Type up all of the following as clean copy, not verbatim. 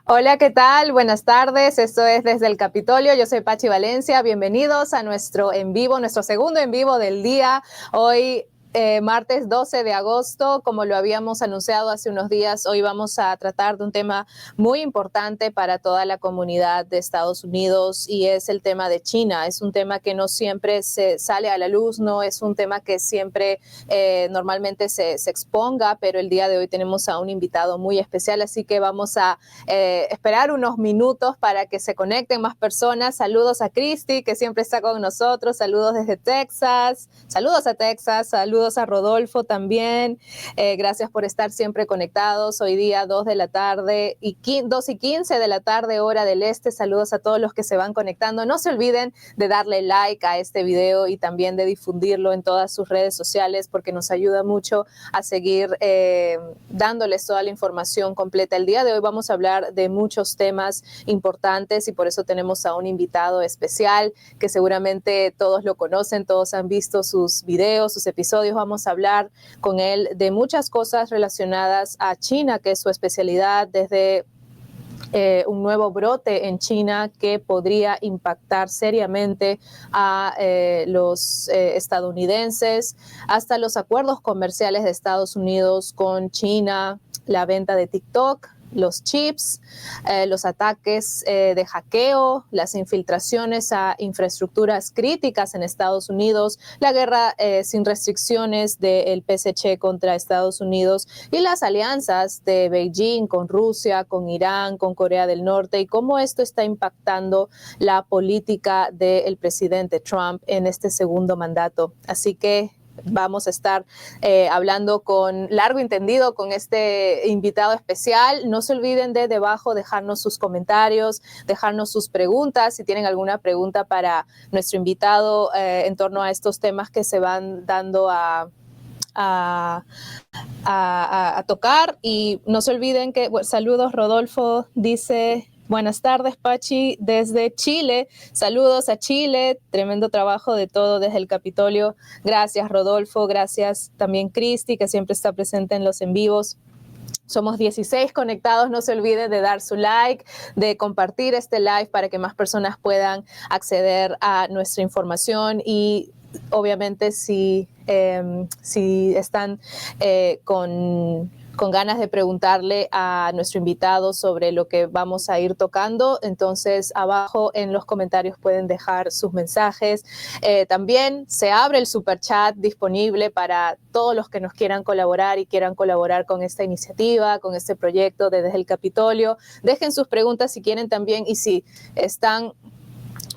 Hola, ¿qué tal? Buenas tardes. Esto es Desde el Capitolio. Yo soy Pachi Valencia. Bienvenidos a nuestro en vivo, nuestro segundo en vivo del día. Hoy, martes 12 de agosto, como lo habíamos anunciado hace unos días, hoy vamos a tratar de un tema muy importante para toda la comunidad de Estados Unidos y es el tema de China. Es un tema que no siempre se sale a la luz, no es un tema que siempre normalmente se exponga, pero el día de hoy tenemos a un invitado muy especial, así que vamos a esperar unos minutos para que se conecten más personas. Saludos a Cristi, que siempre está con nosotros. Saludos desde Texas. Saludos a Texas. Saludos a Rodolfo también. Gracias por estar siempre conectados. Hoy día 2 de la tarde y 2:15 de la tarde, hora del este. Saludos a todos los que se van conectando. No se olviden de darle like a este video y también de difundirlo en todas sus redes sociales porque nos ayuda mucho a seguir dándoles toda la información completa. El día de hoy vamos a hablar de muchos temas importantes y por eso tenemos a un invitado especial que seguramente todos lo conocen, todos han visto sus videos, sus episodios. Vamos a hablar con él de muchas cosas relacionadas a China, que es su especialidad, desde un nuevo brote en China que podría impactar seriamente a los estadounidenses, hasta los acuerdos comerciales de Estados Unidos con China, la venta de TikTok, los chips, los ataques de hackeo, las infiltraciones a infraestructuras críticas en Estados Unidos, la guerra sin restricciones del PSC contra Estados Unidos y las alianzas de Beijing con Rusia, con Irán, con Corea del Norte y cómo esto está impactando la política del presidente Trump en este segundo mandato. Así que vamos a estar hablando con largo entendido con este invitado especial. No se olviden de debajo dejarnos sus comentarios, dejarnos sus preguntas. Si tienen alguna pregunta para nuestro invitado en torno a estos temas que se van dando a tocar. Y no se olviden que, bueno, saludos, Rodolfo dice... Buenas tardes, Pachi, desde Chile. Saludos a Chile. Tremendo trabajo de todo desde el Capitolio. Gracias, Rodolfo. Gracias también, Cristi, que siempre está presente en los en vivos. Somos 16 conectados. No se olviden de dar su like, de compartir este live para que más personas puedan acceder a nuestra información y obviamente si están con ganas de preguntarle a nuestro invitado sobre lo que vamos a ir tocando, entonces abajo en los comentarios pueden dejar sus mensajes. También se abre el super chat disponible para todos los que nos quieran colaborar y quieran colaborar con esta iniciativa, con este proyecto de Desde el Capitolio. Dejen sus preguntas si quieren también y si están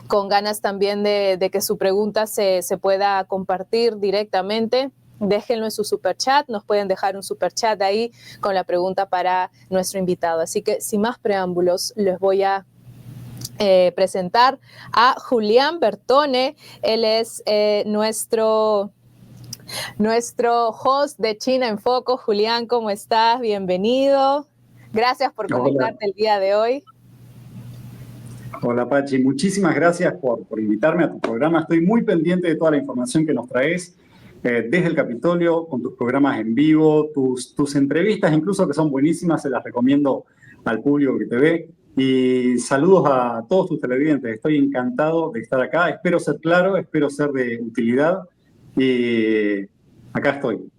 con ganas también de que su pregunta se pueda compartir directamente, déjenlo en su superchat, nos pueden dejar un superchat ahí con la pregunta para nuestro invitado. Así que sin más preámbulos, les voy a presentar a Julián Bertone. Él es nuestro host de China en Foco. Julián, ¿cómo estás? Bienvenido. Gracias por conectarte el día de hoy. Hola, Pachi. Muchísimas gracias por invitarme a tu programa. Estoy muy pendiente de toda la información que nos traes desde el Capitolio, con tus programas en vivo, tus entrevistas, incluso que son buenísimas, se las recomiendo al público que te ve. Y saludos a todos tus televidentes. Estoy encantado de estar acá. Espero ser claro, espero ser de utilidad. Y acá estoy.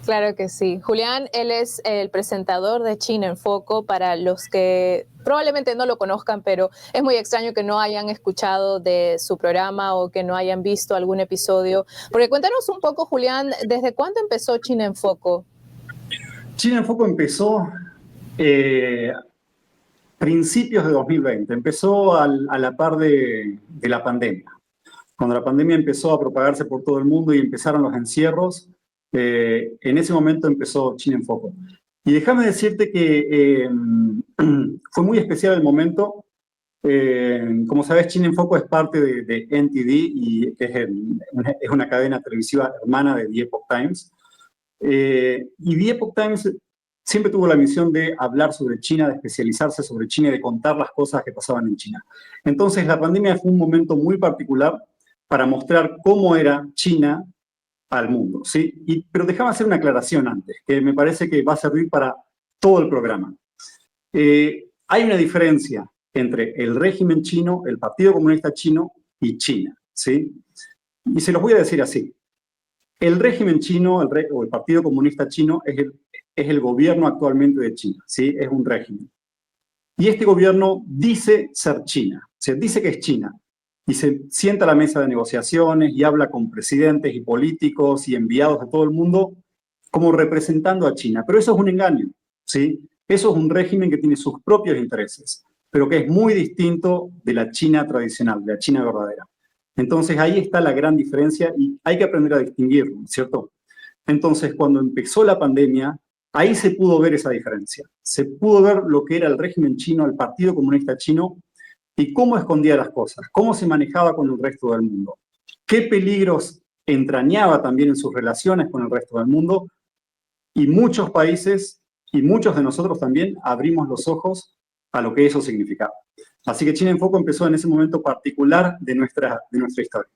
Claro que sí. Julián, él es el presentador de China en Foco. Para los que probablemente no lo conozcan, pero es muy extraño que no hayan escuchado de su programa o que no hayan visto algún episodio. Porque cuéntanos un poco, Julián, ¿desde cuándo empezó China en Foco? China en Foco empezó principios de 2020. Empezó a la par de la pandemia. Cuando la pandemia empezó a propagarse por todo el mundo y empezaron los encierros, en ese momento empezó China en Foco. Y déjame decirte que fue muy especial el momento. Como sabes, China en Foco es parte de NTD y es una cadena televisiva hermana de The Epoch Times. Y The Epoch Times siempre tuvo la misión de hablar sobre China, de especializarse sobre China y de contar las cosas que pasaban en China. Entonces, la pandemia fue un momento muy particular para mostrar cómo era China al mundo, ¿sí? Pero déjame hacer una aclaración antes, que me parece que va a servir para todo el programa. hay una diferencia entre el régimen chino, el Partido Comunista Chino y China, ¿sí? Y se los voy a decir así. El régimen chino o el Partido Comunista Chino es el gobierno actualmente de China, ¿sí? Es un régimen. Y este gobierno dice ser China, o sea, dice que es China. Y se sienta a la mesa de negociaciones y habla con presidentes y políticos y enviados de todo el mundo como representando a China. Pero eso es un engaño, ¿sí? Eso es un régimen que tiene sus propios intereses, pero que es muy distinto de la China tradicional, de la China verdadera. Entonces ahí está la gran diferencia y hay que aprender a distinguirlo, ¿cierto? Entonces cuando empezó la pandemia, ahí se pudo ver esa diferencia. Se pudo ver lo que era el régimen chino, el Partido Comunista Chino, y cómo escondía las cosas, cómo se manejaba con el resto del mundo, qué peligros entrañaba también en sus relaciones con el resto del mundo, y muchos países y muchos de nosotros también abrimos los ojos a lo que eso significaba. Así que China en Foco empezó en ese momento particular de nuestra historia.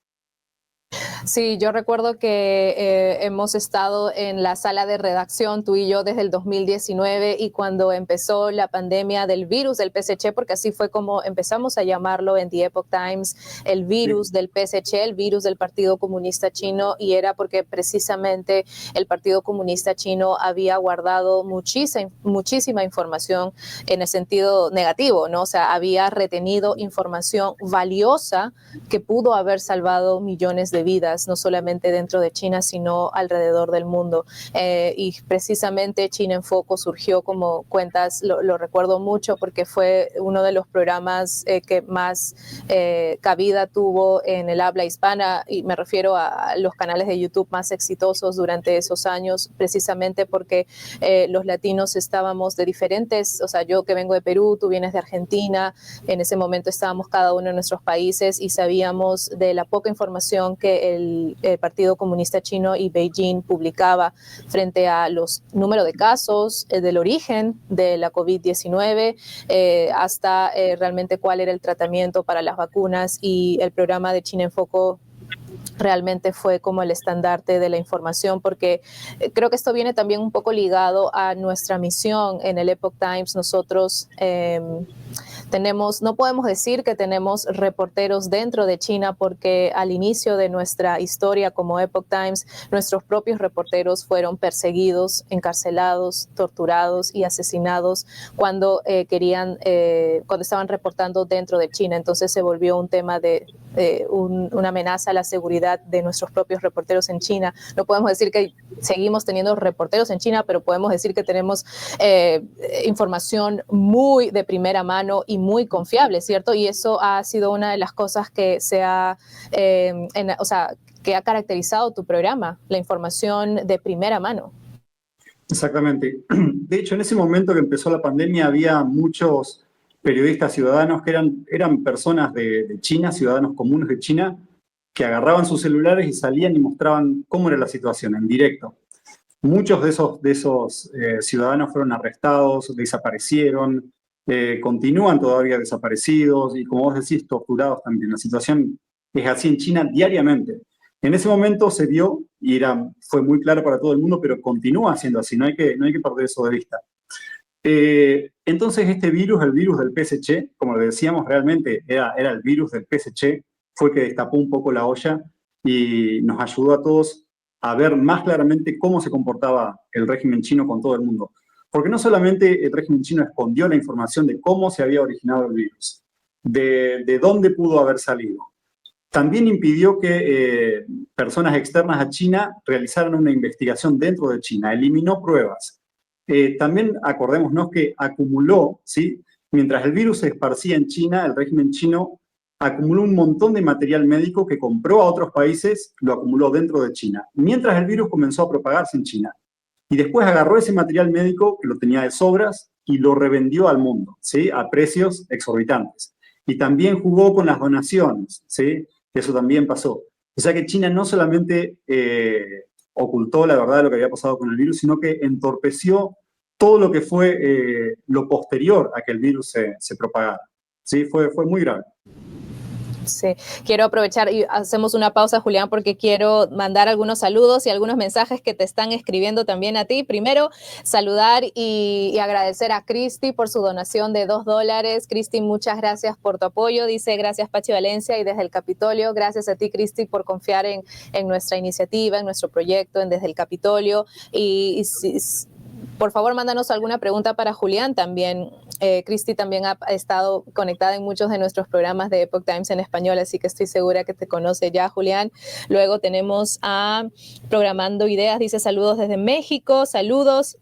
Sí, yo recuerdo que hemos estado en la sala de redacción, tú y yo, desde el 2019, y cuando empezó la pandemia del virus del PSC, porque así fue como empezamos a llamarlo en The Epoch Times, el virus del PSC, el virus del Partido Comunista Chino, y era porque precisamente el Partido Comunista Chino había guardado muchísima información en el sentido negativo, ¿no? O sea, había retenido información valiosa que pudo haber salvado millones de vidas, no solamente dentro de China, sino alrededor del mundo. Y precisamente China en Foco surgió, como cuentas, lo recuerdo mucho porque fue uno de los programas que más cabida tuvo en el habla hispana, y me refiero a los canales de YouTube más exitosos durante esos años, precisamente porque los latinos estábamos de diferentes, o sea, yo que vengo de Perú, tú vienes de Argentina, en ese momento estábamos cada uno en nuestros países y sabíamos de la poca información que el Partido Comunista Chino y Beijing publicaba frente a los números de casos, del origen de la COVID-19, hasta realmente cuál era el tratamiento para las vacunas, y el programa de China en Foco realmente fue como el estandarte de la información, porque creo que esto viene también un poco ligado a nuestra misión en el Epoch Times. Nosotros no podemos decir que tenemos reporteros dentro de China, porque al inicio de nuestra historia como Epoch Times, nuestros propios reporteros fueron perseguidos, encarcelados, torturados y asesinados cuando cuando estaban reportando dentro de China. Entonces se volvió un tema de una amenaza a la seguridad de nuestros propios reporteros en China. No podemos decir que seguimos teniendo reporteros en China, pero podemos decir que tenemos información muy de primera mano y muy confiable, ¿cierto? Y eso ha sido una de las cosas que que ha caracterizado tu programa, la información de primera mano. Exactamente. De hecho, en ese momento que empezó la pandemia había muchos periodistas ciudadanos que eran personas de China, ciudadanos comunes de China, que agarraban sus celulares y salían y mostraban cómo era la situación en directo. Muchos de esos ciudadanos fueron arrestados, desaparecieron, continúan todavía desaparecidos y, como vos decís, torturados también. La situación es así en China diariamente. En ese momento se vio, y fue muy claro para todo el mundo, pero continúa siendo así, no hay que perder eso de vista. Entonces este virus, el virus del PSC, como le decíamos, realmente era el virus del PSC, fue que destapó un poco la olla y nos ayudó a todos a ver más claramente cómo se comportaba el régimen chino con todo el mundo. Porque no solamente el régimen chino escondió la información de cómo se había originado el virus, de dónde pudo haber salido, también impidió que personas externas a China realizaran una investigación dentro de China, eliminó pruebas. También acordémonos que acumuló, ¿sí? Mientras el virus se esparcía en China, el régimen chino acumuló un montón de material médico que compró a otros países, lo acumuló dentro de China, mientras el virus comenzó a propagarse en China. Y después agarró ese material médico, que lo tenía de sobras, y lo revendió al mundo, ¿sí? A precios exorbitantes. Y también jugó con las donaciones, ¿sí? Eso también pasó. O sea que China no solamente ocultó la verdad de lo que había pasado con el virus, sino que entorpeció todo lo que fue lo posterior a que el virus se propagara. ¿Sí? Fue muy grave. Sí, quiero aprovechar y hacemos una pausa, Julián, porque quiero mandar algunos saludos y algunos mensajes que te están escribiendo también a ti. Primero, saludar y agradecer a Cristi por su donación de $2. Cristi, muchas gracias por tu apoyo. Dice, gracias Pachi Valencia y desde el Capitolio. Gracias a ti, Cristi, por confiar en nuestra iniciativa, en nuestro proyecto, en Desde el Capitolio. Por favor, mándanos alguna pregunta para Julián también. Cristi también ha estado conectada en muchos de nuestros programas de Epoch Times en español, así que estoy segura que te conoce ya, Julián. Luego tenemos a Programando Ideas, dice saludos desde México, saludos.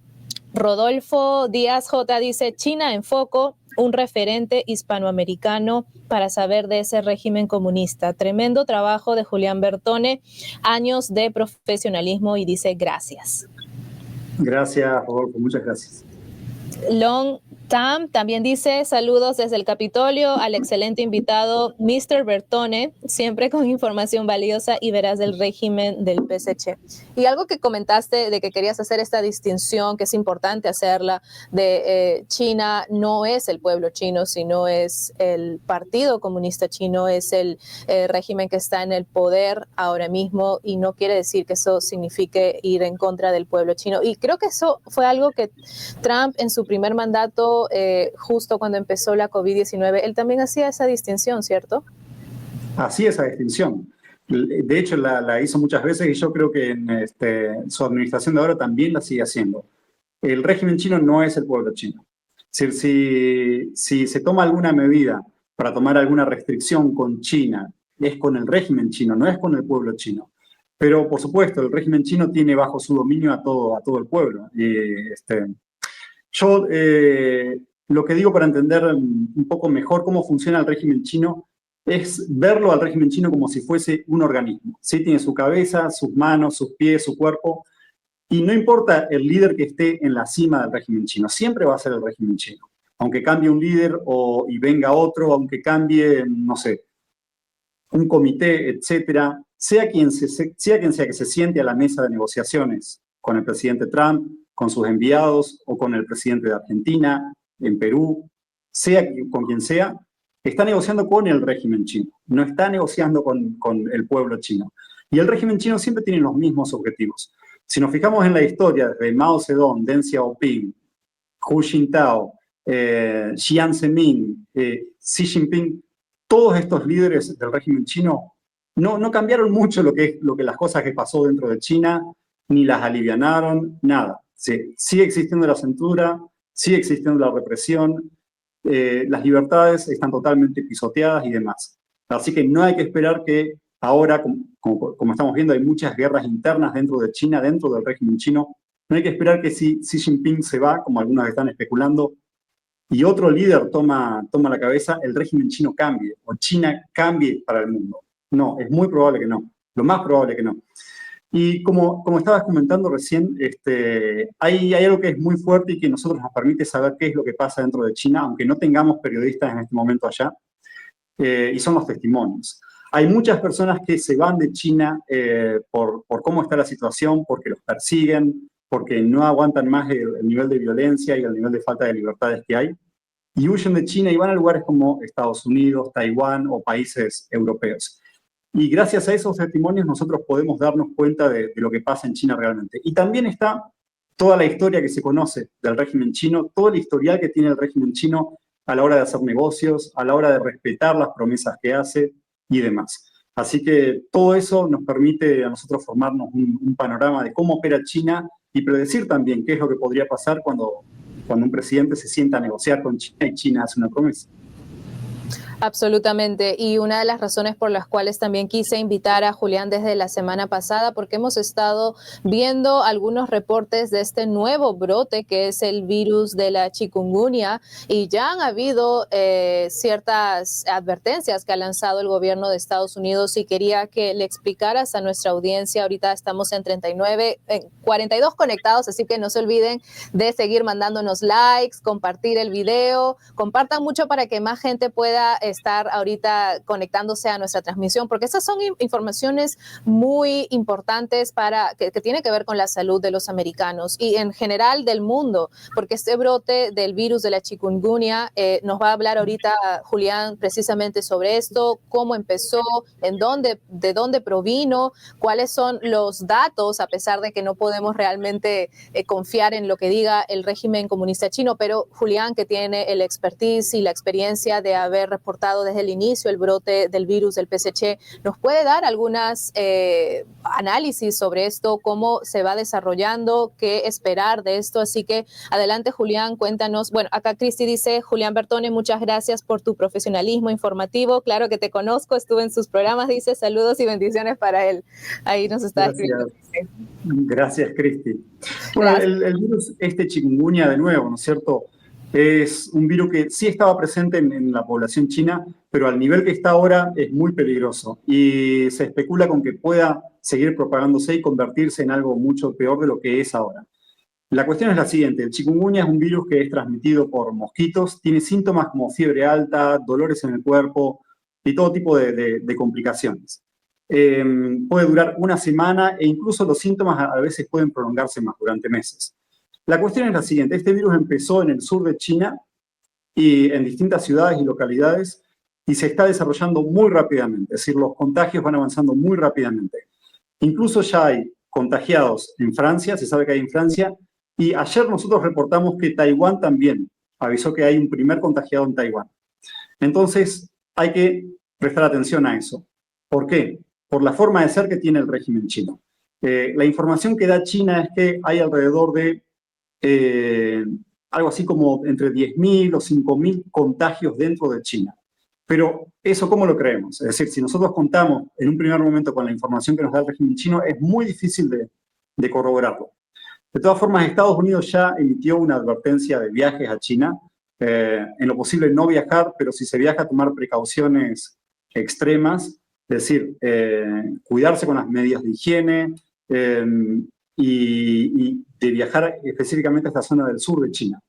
Rodolfo Díaz J dice, China en foco, un referente hispanoamericano para saber de ese régimen comunista. Tremendo trabajo de Julián Bertone, años de profesionalismo, y dice gracias. Gracias, Rodolfo, muchas gracias. Long Tam también dice saludos desde el Capitolio al excelente invitado Mr. Bertone, siempre con información valiosa y veraz del régimen del PSC. Y algo que comentaste de que querías hacer esta distinción, que es importante hacerla, de China no es el pueblo chino, sino es el Partido Comunista Chino, es el régimen que está en el poder ahora mismo, y no quiere decir que eso signifique ir en contra del pueblo chino. Y creo que eso fue algo que Trump en su primer mandato, justo cuando empezó la COVID-19, él también hacía esa distinción, ¿cierto? Hacía esa distinción. De hecho, la hizo muchas veces y yo creo que en su administración de ahora también la sigue haciendo. El régimen chino no es el pueblo chino. Es decir, si se toma alguna medida para tomar alguna restricción con China, es con el régimen chino, no es con el pueblo chino. Pero, por supuesto, el régimen chino tiene bajo su dominio a todo el pueblo. Yo lo que digo para entender un poco mejor cómo funciona el régimen chino es verlo al régimen chino como si fuese un organismo. ¿Sí? Tiene su cabeza, sus manos, sus pies, su cuerpo, y no importa el líder que esté en la cima del régimen chino, siempre va a ser el régimen chino. Aunque cambie un líder y venga otro, aunque cambie, no sé, un comité, etcétera, sea quien sea que se siente a la mesa de negociaciones con el presidente Trump, con sus enviados o con el presidente de Argentina, en Perú, sea con quien sea, está negociando con el régimen chino, no está negociando con el pueblo chino. Y el régimen chino siempre tiene los mismos objetivos. Si nos fijamos en la historia de Mao Zedong, Deng Xiaoping, Hu Jintao, Jiang Zemin, Xi Jinping, todos estos líderes del régimen chino no cambiaron mucho lo que las cosas que pasó dentro de China, ni las alivianaron, nada. Sí, sigue existiendo la censura, sigue existiendo la represión, las libertades están totalmente pisoteadas y demás. Así que no hay que esperar que ahora, como estamos viendo, hay muchas guerras internas dentro de China, dentro del régimen chino. No hay que esperar que si Xi Jinping se va, como algunos están especulando, y otro líder toma la cabeza, el régimen chino cambie, o China cambie para el mundo. No, es muy probable que no, lo más probable que no. Y como estabas comentando recién, hay algo que es muy fuerte y que a nosotros nos permite saber qué es lo que pasa dentro de China, aunque no tengamos periodistas en este momento allá, y son los testimonios. Hay muchas personas que se van de China por cómo está la situación, porque los persiguen, porque no aguantan más el nivel de violencia y el nivel de falta de libertades que hay, y huyen de China y van a lugares como Estados Unidos, Taiwán o países europeos. Y gracias a esos testimonios nosotros podemos darnos cuenta de lo que pasa en China realmente. Y también está toda la historia que se conoce del régimen chino, todo el historial que tiene el régimen chino a la hora de hacer negocios, a la hora de respetar las promesas que hace y demás. Así que todo eso nos permite a nosotros formarnos un panorama de cómo opera China y predecir también qué es lo que podría pasar cuando un presidente se sienta a negociar con China y China hace una promesa. Absolutamente, y una de las razones por las cuales también quise invitar a Julián desde la semana pasada, porque hemos estado viendo algunos reportes de este nuevo brote que es el virus de la chikungunya, y ya han habido ciertas advertencias que ha lanzado el gobierno de Estados Unidos, y quería que le explicaras a nuestra audiencia. Ahorita estamos en 42 conectados, así que no se olviden de seguir mandándonos likes, compartir el video, compartan mucho para que más gente pueda estar ahorita conectándose a nuestra transmisión, porque estas son informaciones muy importantes que tienen que ver con la salud de los americanos y en general del mundo, porque este brote del virus de la chikungunya nos va a hablar ahorita Julián precisamente sobre esto, cómo empezó, de dónde provino, cuáles son los datos, a pesar de que no podemos realmente confiar en lo que diga el régimen comunista chino, pero Julián, que tiene el expertise y la experiencia de haber reportado desde el inicio el brote del virus del PSC, nos puede dar algunas análisis sobre esto, cómo se va desarrollando, qué esperar de esto. Así que adelante, Julián, cuéntanos. Bueno, acá Cristi dice, Julián Bertone, muchas gracias por tu profesionalismo informativo. Claro que te conozco, estuve en sus programas, dice, saludos y bendiciones para él. Ahí nos está escribiendo. Gracias, Cristi. Bueno, el virus chikungunya, de nuevo, ¿no es cierto? Es un virus que sí estaba presente en la población china, pero al nivel que está ahora es muy peligroso y se especula con que pueda seguir propagándose y convertirse en algo mucho peor de lo que es ahora. La cuestión es la siguiente: el chikungunya es un virus que es transmitido por mosquitos, tiene síntomas como fiebre alta, dolores en el cuerpo y todo tipo de complicaciones. Puede durar una semana e incluso los síntomas a veces pueden prolongarse más durante meses. La cuestión es la siguiente: este virus empezó en el sur de China y en distintas ciudades y localidades y se está desarrollando muy rápidamente, es decir, los contagios van avanzando muy rápidamente. Incluso ya hay contagiados en Francia, se sabe que hay en Francia, y ayer nosotros reportamos que Taiwán también avisó que hay un primer contagiado en Taiwán. Entonces hay que prestar atención a eso. ¿Por qué? Por la forma de ser que tiene el régimen chino. La información que da China es que hay alrededor de algo así como entre 10.000 o 5.000 contagios dentro de China. Pero eso, ¿cómo lo creemos? Es decir, si nosotros contamos en un primer momento con la información que nos da el régimen chino, es muy difícil de corroborarlo. De todas formas, Estados Unidos ya emitió una advertencia de viajes a China. En lo posible no viajar, pero si se viaja, tomar precauciones extremas, es decir, cuidarse con las medidas de higiene, y de viajar específicamente a esta zona del sur de China.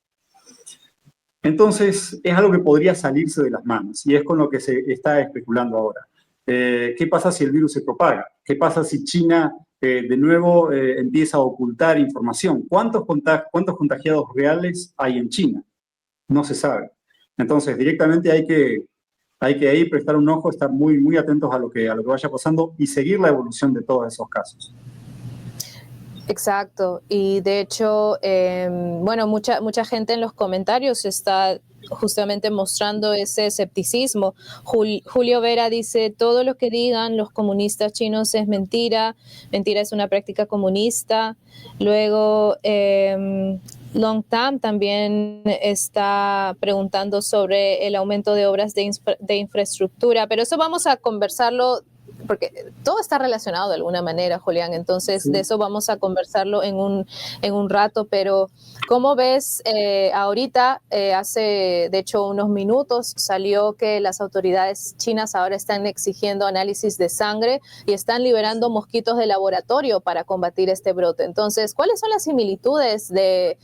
Entonces, es algo que podría salirse de las manos y es con lo que se está especulando ahora. ¿Qué pasa si el virus se propaga? ¿Qué pasa si China de nuevo empieza a ocultar información? ¿Cuántos contagiados reales hay en China? No se sabe. Entonces, directamente hay que ahí prestar un ojo, estar muy, muy atentos a lo que vaya pasando y seguir la evolución de todos esos casos. Exacto, y de hecho, bueno, mucha gente en los comentarios está justamente mostrando ese escepticismo. Julio Vera dice, todo lo que digan los comunistas chinos es mentira, mentira es una práctica comunista. Luego, Long Tam también está preguntando sobre el aumento de obras de infraestructura, pero eso vamos a conversarlo porque todo está relacionado de alguna manera, Julián, entonces sí, de eso vamos a conversarlo en un rato, pero ¿cómo ves ahorita? Hace, de hecho, unos minutos salió que las autoridades chinas ahora están exigiendo análisis de sangre y están liberando mosquitos de laboratorio para combatir este brote. Entonces, ¿cuáles son las similitudes de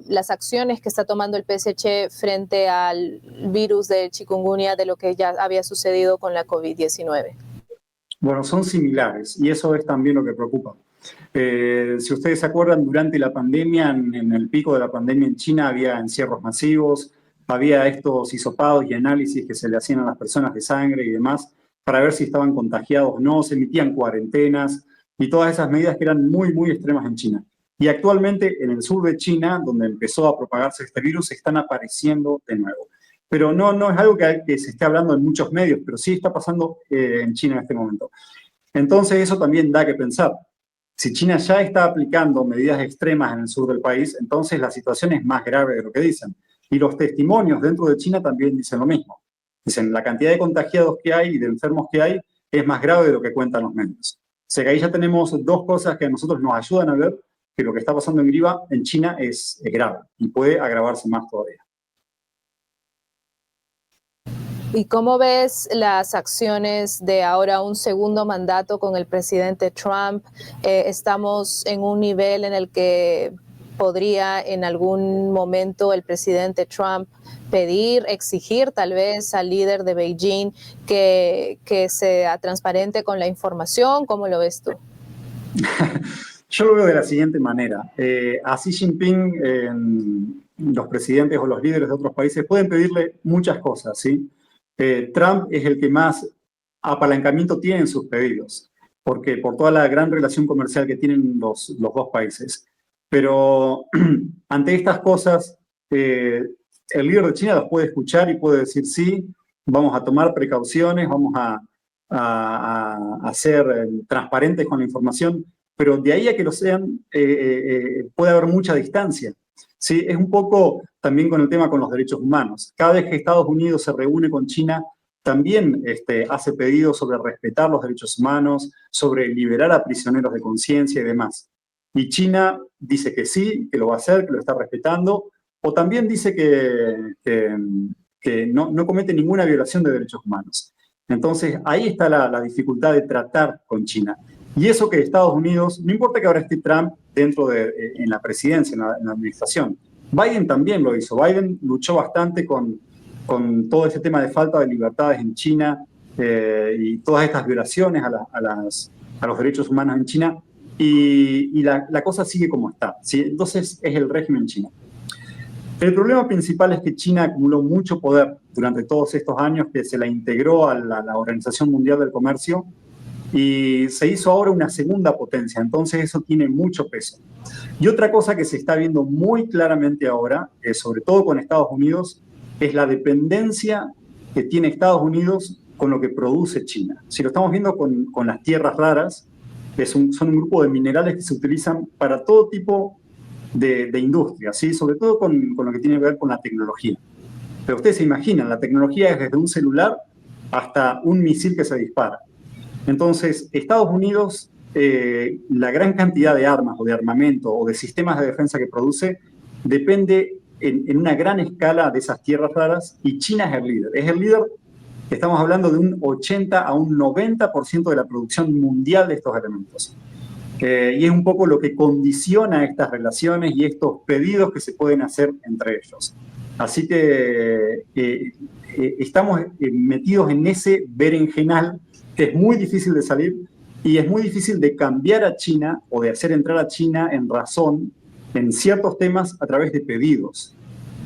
las acciones que está tomando el PSC frente al virus de chikungunya de lo que ya había sucedido con la COVID-19? Bueno, son similares y eso es también lo que preocupa. Si ustedes se acuerdan, durante la pandemia, en el pico de la pandemia en China, había encierros masivos, había estos hisopados y análisis que se le hacían a las personas de sangre y demás para ver si estaban contagiados o no, se emitían cuarentenas y todas esas medidas que eran muy, muy extremas en China. Y actualmente en el sur de China, donde empezó a propagarse este virus, están apareciendo de nuevo. Pero no es algo que se esté hablando en muchos medios, pero sí está pasando en China en este momento. Entonces eso también da que pensar. Si China ya está aplicando medidas extremas en el sur del país, entonces la situación es más grave de lo que dicen. Y los testimonios dentro de China también dicen lo mismo. Dicen, la cantidad de contagiados que hay y de enfermos que hay es más grave de lo que cuentan los medios. O sea que ahí ya tenemos dos cosas que a nosotros nos ayudan a ver que lo que está pasando en China es grave y puede agravarse más todavía. ¿Y cómo ves las acciones de ahora un segundo mandato con el presidente Trump? Estamos en un nivel en el que podría en algún momento el presidente Trump pedir, exigir tal vez al líder de Beijing que sea transparente con la información? ¿Cómo lo ves tú? Yo lo veo de la siguiente manera. A Xi Jinping, los presidentes o los líderes de otros países pueden pedirle muchas cosas, ¿sí? Trump es el que más apalancamiento tiene en sus pedidos, porque por toda la gran relación comercial que tienen los dos países. Pero ante estas cosas, el líder de China las puede escuchar y puede decir sí, vamos a tomar precauciones, vamos a ser transparentes con la información, pero de ahí a que lo sean, puede haber mucha distancia. ¿Sí? Es un poco también con el tema con los derechos humanos. Cada vez que Estados Unidos se reúne con China, también hace pedidos sobre respetar los derechos humanos, sobre liberar a prisioneros de conciencia y demás. Y China dice que sí, que lo va a hacer, que lo está respetando, o también dice que no comete ninguna violación de derechos humanos. Entonces, ahí está la dificultad de tratar con China. Y eso que Estados Unidos, no importa que ahora esté Trump en la presidencia, en la administración, Biden también lo hizo. Biden luchó bastante con todo ese tema de falta de libertades en China y todas estas violaciones a los derechos humanos en China. Y la cosa sigue como está, ¿sí? Entonces es el régimen chino. El problema principal es que China acumuló mucho poder durante todos estos años, que se la integró a la Organización Mundial del Comercio y se hizo ahora una segunda potencia, entonces eso tiene mucho peso. Y otra cosa que se está viendo muy claramente ahora, sobre todo con Estados Unidos, es la dependencia que tiene Estados Unidos con lo que produce China. Si lo estamos viendo con las tierras raras, que son un grupo de minerales que se utilizan para todo tipo de industria, ¿sí? Sobre todo con lo que tiene que ver con la tecnología. Pero ustedes se imaginan, la tecnología es desde un celular hasta un misil que se dispara. Entonces, Estados Unidos, la gran cantidad de armas o de armamento o de sistemas de defensa que produce depende en una gran escala de esas tierras raras, y China es el líder. Es el líder, estamos hablando de un 80 a un 90% de la producción mundial de estos elementos. Y es un poco lo que condiciona estas relaciones y estos pedidos que se pueden hacer entre ellos. Así que estamos metidos en ese berenjenal que es muy difícil de salir y es muy difícil de cambiar a China o de hacer entrar a China en razón en ciertos temas a través de pedidos.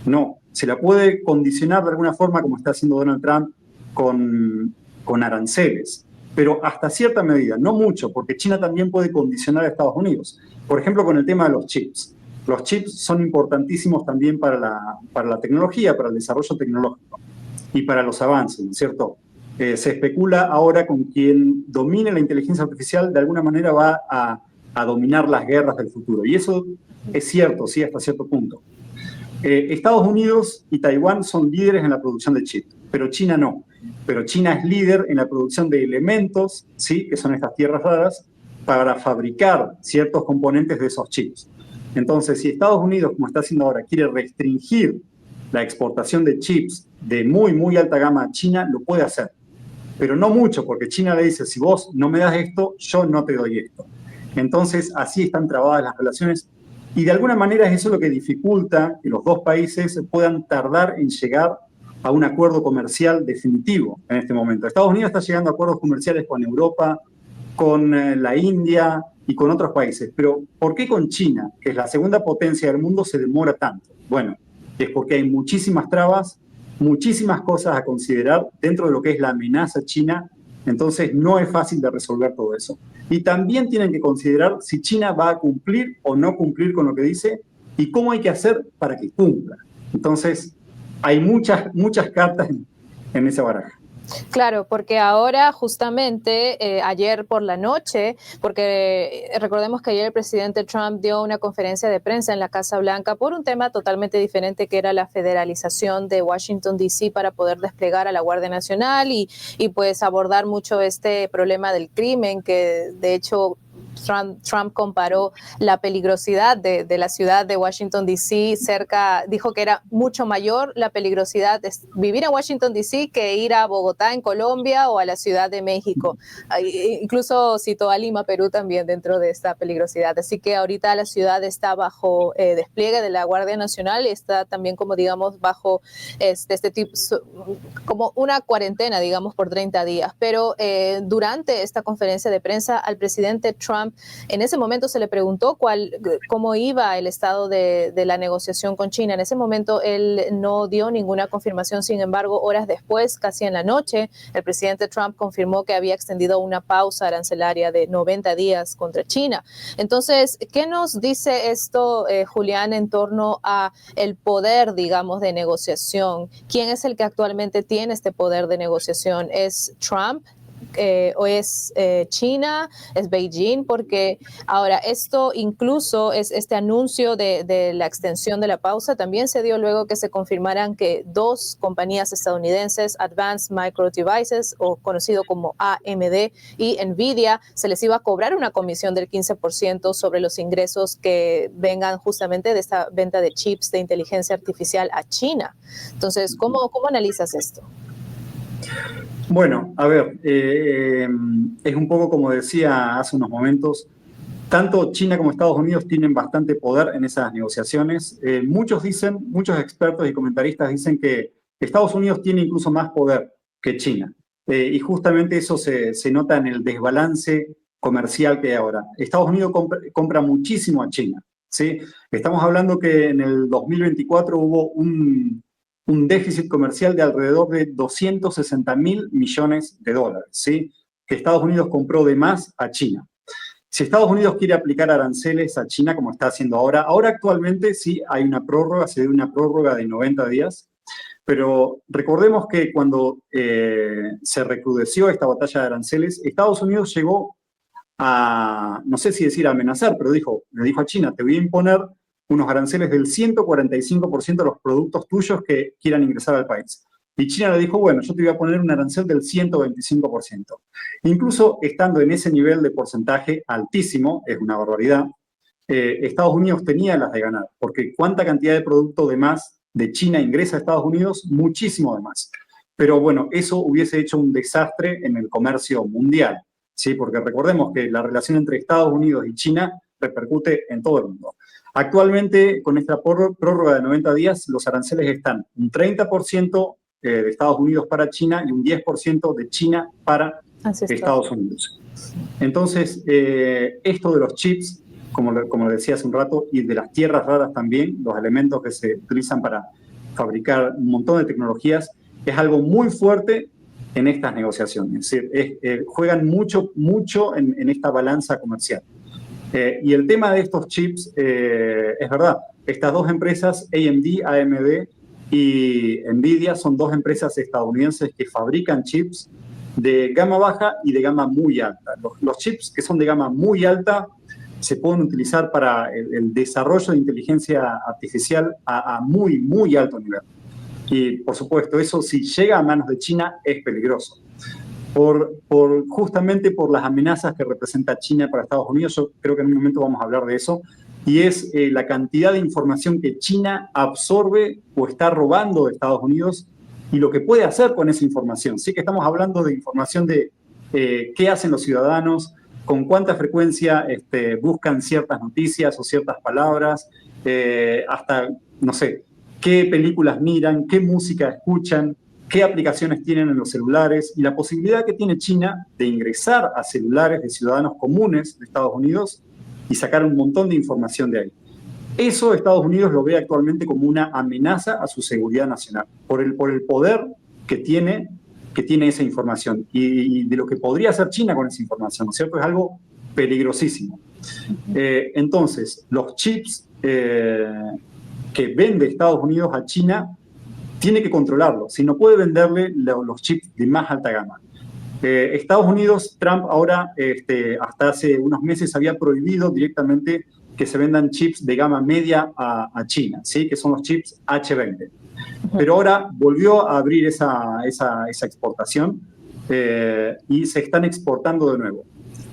No, se la puede condicionar de alguna forma como está haciendo Donald Trump con aranceles, pero hasta cierta medida, no mucho, porque China también puede condicionar a Estados Unidos. Por ejemplo, con el tema de los chips. Los chips son importantísimos también para la tecnología, para el desarrollo tecnológico y para los avances, ¿no es cierto? Se especula ahora con quien domine la inteligencia artificial, de alguna manera va a dominar las guerras del futuro. Y eso es cierto, sí, hasta cierto punto. Estados Unidos y Taiwán son líderes en la producción de chips, pero China no. Pero China es líder en la producción de elementos, ¿sí? Que son estas tierras raras, para fabricar ciertos componentes de esos chips. Entonces, si Estados Unidos, como está haciendo ahora, quiere restringir la exportación de chips de muy, muy alta gama a China, lo puede hacer. Pero no mucho, porque China le dice, si vos no me das esto, yo no te doy esto. Entonces, así están trabadas las relaciones. Y de alguna manera es eso lo que dificulta que los dos países puedan tardar en llegar a un acuerdo comercial definitivo en este momento. Estados Unidos está llegando a acuerdos comerciales con Europa, con la India y con otros países. Pero ¿por qué con China, que es la segunda potencia del mundo, se demora tanto? Bueno, es porque hay muchísimas trabas, muchísimas cosas a considerar dentro de lo que es la amenaza china, entonces no es fácil de resolver todo eso. Y también tienen que considerar si China va a cumplir o no cumplir con lo que dice y cómo hay que hacer para que cumpla. Entonces, hay muchas cartas en esa baraja. Claro, porque ahora justamente ayer por la noche, porque recordemos que ayer el presidente Trump dio una conferencia de prensa en la Casa Blanca por un tema totalmente diferente, que era la federalización de Washington D.C. para poder desplegar a la Guardia Nacional y pues abordar mucho este problema del crimen, que de hecho Trump comparó la peligrosidad de la ciudad de Washington, D.C. dijo que era mucho mayor la peligrosidad de vivir en Washington, D.C. que ir a Bogotá, en Colombia, o a la Ciudad de México. Incluso citó a Lima, Perú, también dentro de esta peligrosidad. Así que ahorita la ciudad está bajo despliegue de la Guardia Nacional y está también, como digamos, bajo este tipo, como una cuarentena, digamos, por 30 días. Pero durante esta conferencia de prensa al presidente Trump, en ese momento se le preguntó cómo iba el estado de la negociación con China. En ese momento él no dio ninguna confirmación. Sin embargo, horas después, casi en la noche, el presidente Trump confirmó que había extendido una pausa arancelaria de 90 días contra China. Entonces, ¿qué nos dice esto, Julián, en torno a el poder, digamos, de negociación? ¿Quién es el que actualmente tiene este poder de negociación? ¿Es Trump? ¿O es China? ¿Es Beijing? Porque ahora esto, incluso este anuncio de la extensión de la pausa, también se dio luego que se confirmaran que dos compañías estadounidenses, Advanced Micro Devices, o conocido como AMD, y Nvidia, se les iba a cobrar una comisión del 15% sobre los ingresos que vengan justamente de esta venta de chips de inteligencia artificial a China. Entonces, ¿cómo analizas esto? Bueno, a ver, es un poco como decía hace unos momentos, tanto China como Estados Unidos tienen bastante poder en esas negociaciones. Muchos expertos y comentaristas dicen que Estados Unidos tiene incluso más poder que China. Y justamente eso se nota en el desbalance comercial que hay ahora. Estados Unidos compra muchísimo a China, ¿sí? Estamos hablando que en el 2024 hubo un déficit comercial de alrededor de 260.000 millones de dólares, ¿sí? Que Estados Unidos compró de más a China. Si Estados Unidos quiere aplicar aranceles a China, como está haciendo ahora actualmente sí hay una prórroga, se dio una prórroga de 90 días, pero recordemos que cuando se recrudeció esta batalla de aranceles, Estados Unidos llegó a, no sé si decir amenazar, pero le dijo a China, te voy a imponer unos aranceles del 145% de los productos tuyos que quieran ingresar al país. Y China le dijo, bueno, yo te voy a poner un arancel del 125%. Incluso estando en ese nivel de porcentaje altísimo, es una barbaridad, Estados Unidos tenía las de ganar, porque ¿cuánta cantidad de producto de más de China ingresa a Estados Unidos? Muchísimo de más. Pero bueno, eso hubiese hecho un desastre en el comercio mundial, ¿sí? Porque recordemos que la relación entre Estados Unidos y China repercute en todo el mundo. Actualmente, con esta prórroga de 90 días, los aranceles están un 30% de Estados Unidos para China y un 10% de China para Estados Unidos. Entonces, esto de los chips, como decía hace un rato, y de las tierras raras también, los elementos que se utilizan para fabricar un montón de tecnologías, es algo muy fuerte en estas negociaciones. Es decir, juegan mucho en esta balanza comercial. Y el tema de estos chips, es verdad, estas dos empresas, AMD y Nvidia, son dos empresas estadounidenses que fabrican chips de gama baja y de gama muy alta. Los chips que son de gama muy alta se pueden utilizar para el desarrollo de inteligencia artificial a muy alto nivel. Y, por supuesto, eso si llega a manos de China es peligroso. Justamente por las amenazas que representa China para Estados Unidos, yo creo que en un momento vamos a hablar de eso, y es la cantidad de información que China absorbe o está robando de Estados Unidos y lo que puede hacer con esa información. Sí que estamos hablando de información de qué hacen los ciudadanos, con cuánta frecuencia buscan ciertas noticias o ciertas palabras, hasta, no sé, qué películas miran, qué música escuchan, qué aplicaciones tienen en los celulares y la posibilidad que tiene China de ingresar a celulares de ciudadanos comunes de Estados Unidos y sacar un montón de información de ahí. Eso Estados Unidos lo ve actualmente como una amenaza a su seguridad nacional, por el poder que tiene esa información y de lo que podría hacer China con esa información, ¿no es cierto? Es algo peligrosísimo. Entonces, los chips que vende Estados Unidos a China tiene que controlarlo, si no puede venderle los chips de más alta gama. Estados Unidos, Trump ahora, hasta hace unos meses había prohibido directamente que se vendan chips de gama media a China, ¿sí? Que son los chips H20. Pero ahora volvió a abrir esa exportación y se están exportando de nuevo.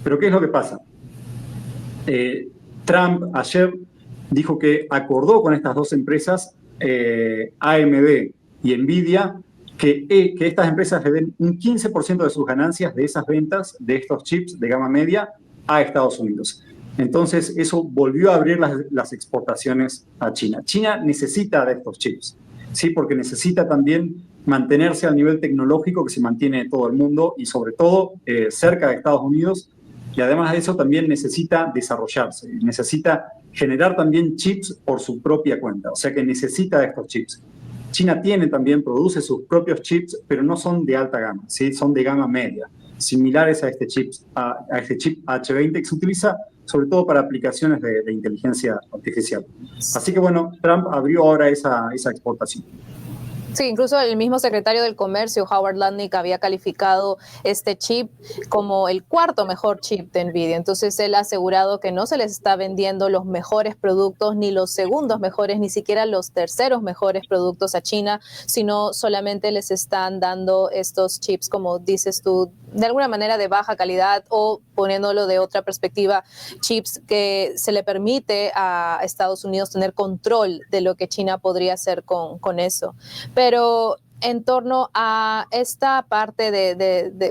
Pero ¿qué es lo que pasa? Trump ayer dijo que acordó con estas dos empresas, AMD y Nvidia, que estas empresas le den un 15% de sus ganancias de esas ventas de estos chips de gama media a Estados Unidos. Entonces, eso volvió a abrir las exportaciones a China. China necesita de estos chips, ¿sí? Porque necesita también mantenerse al nivel tecnológico que se mantiene todo el mundo y sobre todo cerca de Estados Unidos. Y además de eso también necesita desarrollarse, necesita generar también chips por su propia cuenta, o sea que necesita de estos chips. China produce sus propios chips, pero no son de alta gama, ¿sí? Son de gama media, similares a este chip H20 que se utiliza sobre todo para aplicaciones de inteligencia artificial. Así que bueno, Trump abrió ahora esa exportación. Sí, incluso el mismo secretario del Comercio, Howard Lutnick, había calificado este chip como el cuarto mejor chip de NVIDIA. Entonces, él ha asegurado que no se les está vendiendo los mejores productos, ni los segundos mejores, ni siquiera los terceros mejores productos a China, sino solamente les están dando estos chips, como dices tú, de alguna manera de baja calidad o, poniéndolo de otra perspectiva, chips que se le permite a Estados Unidos tener control de lo que China podría hacer con eso. Pero en torno a esta parte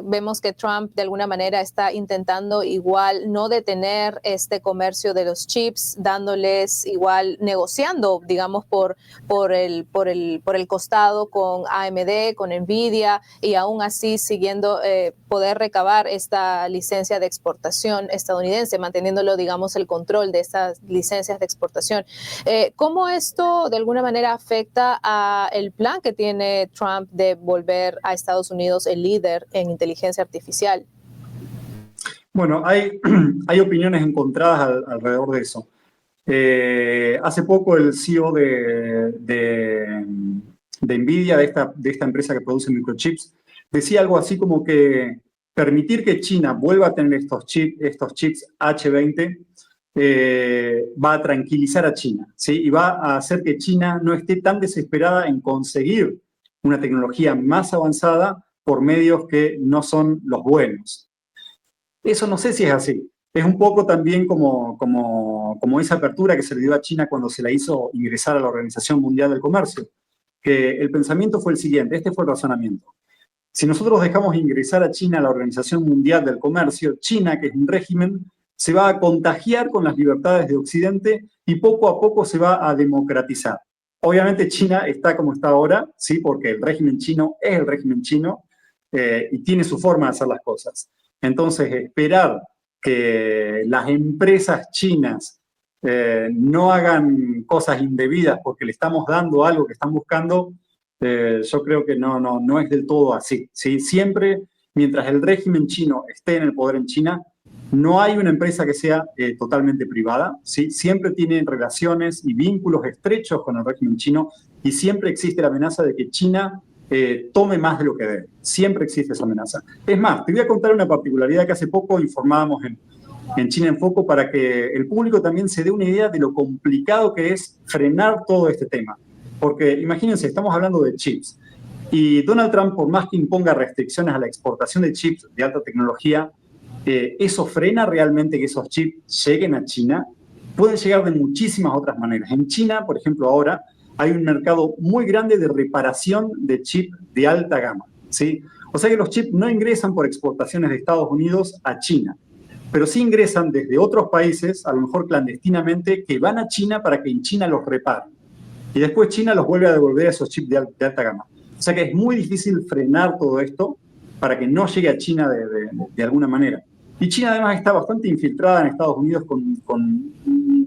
vemos que Trump de alguna manera está intentando igual no detener este comercio de los chips, dándoles igual, negociando, digamos, por el costado con AMD, con Nvidia, y aún así siguiendo poder recabar esta licencia de exportación estadounidense, manteniéndolo, digamos, el control de estas licencias de exportación. ¿Cómo esto de alguna manera afecta a el plan que tiene Trump de volver a Estados Unidos el líder en inteligencia artificial? Bueno, hay opiniones encontradas alrededor de eso. Hace poco el CEO de Nvidia, de esta empresa que produce microchips, decía algo así como que permitir que China vuelva a tener estos chips H20 va a tranquilizar a China, ¿sí? Y va a hacer que China no esté tan desesperada en conseguir una tecnología más avanzada por medios que no son los buenos. Eso no sé si es así. Es un poco también como esa apertura que se le dio a China cuando se la hizo ingresar a la Organización Mundial del Comercio. Que el pensamiento fue el siguiente, este fue el razonamiento. Si nosotros dejamos ingresar a China a la Organización Mundial del Comercio, China, que es un régimen, se va a contagiar con las libertades de Occidente y poco a poco se va a democratizar. Obviamente China está como está ahora, ¿sí? Porque el régimen chino es el régimen chino y tiene su forma de hacer las cosas. Entonces, esperar que las empresas chinas no hagan cosas indebidas porque le estamos dando algo que están buscando, yo creo que no es del todo así, ¿sí? Siempre, mientras el régimen chino esté en el poder en China, no hay una empresa que sea totalmente privada, ¿sí? Siempre tienen relaciones y vínculos estrechos con el régimen chino y siempre existe la amenaza de que China tome más de lo que debe. Siempre existe esa amenaza. Es más, te voy a contar una particularidad que hace poco informábamos en China en Foco para que el público también se dé una idea de lo complicado que es frenar todo este tema. Porque imagínense, estamos hablando de chips y Donald Trump, por más que imponga restricciones a la exportación de chips de alta tecnología, ¿eso frena realmente que esos chips lleguen a China? Pueden llegar de muchísimas otras maneras. En China, por ejemplo, ahora hay un mercado muy grande de reparación de chips de alta gama, ¿sí? O sea que los chips no ingresan por exportaciones de Estados Unidos a China, pero sí ingresan desde otros países, a lo mejor clandestinamente, que van a China para que en China los reparen. Y después China los vuelve a devolver a esos chips de alta gama. O sea que es muy difícil frenar todo esto para que no llegue a China de alguna manera. Y China además está bastante infiltrada en Estados Unidos con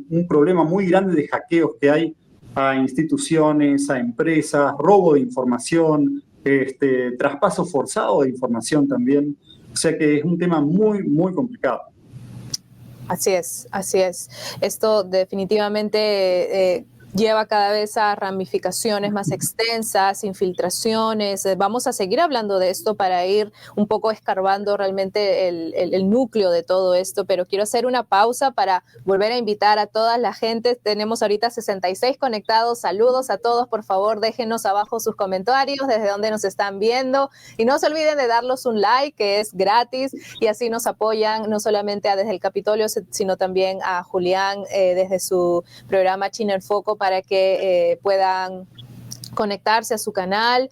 un problema muy grande de hackeos que hay a instituciones, a empresas, robo de información, traspaso forzado de información también. O sea que es un tema muy, muy complicado. Así es, así es. Esto definitivamente lleva cada vez a ramificaciones más extensas, infiltraciones. Vamos a seguir hablando de esto para ir un poco escarbando realmente el núcleo de todo esto, pero quiero hacer una pausa para volver a invitar a toda la gente. Tenemos ahorita 66 conectados. Saludos a todos, por favor, déjenos abajo sus comentarios, desde dónde nos están viendo, y no se olviden de darnos un like, que es gratis, y así nos apoyan no solamente a Desde el Capitolio, sino también a Julián desde su programa China en Foco, para que puedan conectarse a su canal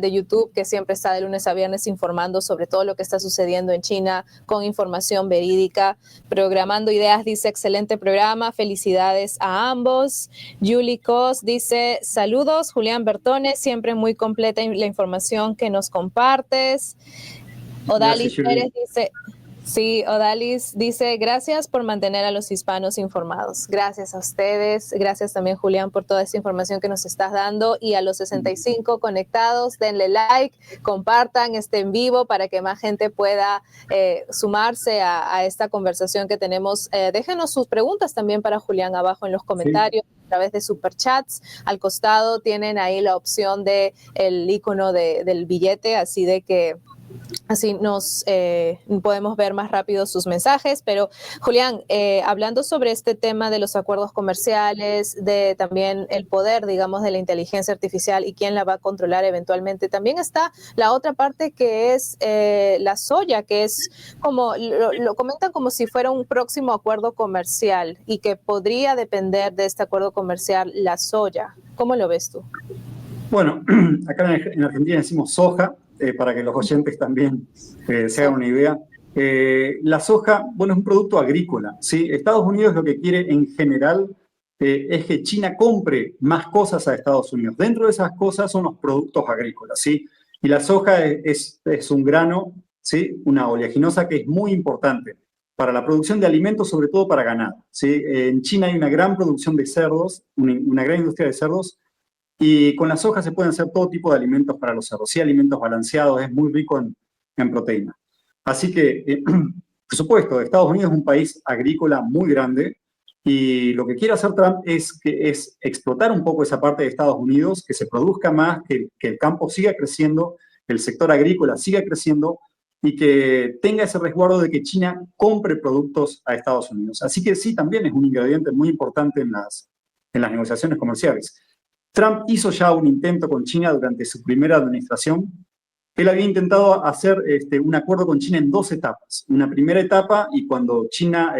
de YouTube, que siempre está de lunes a viernes informando sobre todo lo que está sucediendo en China con información verídica. Programando Ideas dice, excelente programa, felicidades a ambos. Julie Cos dice, saludos, Julián Bertones, siempre muy completa la información que nos compartes. Odalis Pérez dice... Sí, Odalis dice, gracias por mantener a los hispanos informados. Gracias a ustedes, gracias también, Julián, por toda esta información que nos estás dando, y a los 65 conectados, denle like, compartan este en vivo para que más gente pueda sumarse a esta conversación que tenemos. Déjenos sus preguntas también para Julián abajo en los comentarios. Sí. A través de superchats, al costado tienen ahí la opción de el icono del billete, así de que así nos podemos ver más rápido sus mensajes. Pero Julián, hablando sobre este tema de los acuerdos comerciales, de también el poder, digamos, de la inteligencia artificial y quién la va a controlar eventualmente, también está la otra parte que es la soya, que es como, lo comentan como si fuera un próximo acuerdo comercial y que podría depender de este acuerdo comercial la soya. ¿Cómo lo ves tú? Bueno, acá en Argentina decimos soja, para que los oyentes también se hagan una idea. La soja, bueno, es un producto agrícola, ¿sí? Estados Unidos lo que quiere en general es que China compre más cosas a Estados Unidos. Dentro de esas cosas son los productos agrícolas, ¿sí? Y la soja es un grano, ¿sí? Una oleaginosa que es muy importante para la producción de alimentos, sobre todo para ganado, ¿sí? En China hay una gran producción de cerdos, una gran industria de cerdos, y con la soja se pueden hacer todo tipo de alimentos para los cerdos, sí, alimentos balanceados, es muy rico en proteína. Así que, por supuesto, Estados Unidos es un país agrícola muy grande, y lo que quiere hacer Trump es explotar un poco esa parte de Estados Unidos, que se produzca más, que el campo siga creciendo, el sector agrícola siga creciendo, y que tenga ese resguardo de que China compre productos a Estados Unidos. Así que sí, también es un ingrediente muy importante en las negociaciones comerciales. Trump hizo ya un intento con China durante su primera administración. Él había intentado hacer un acuerdo con China en 2 etapas. Una primera etapa, y cuando China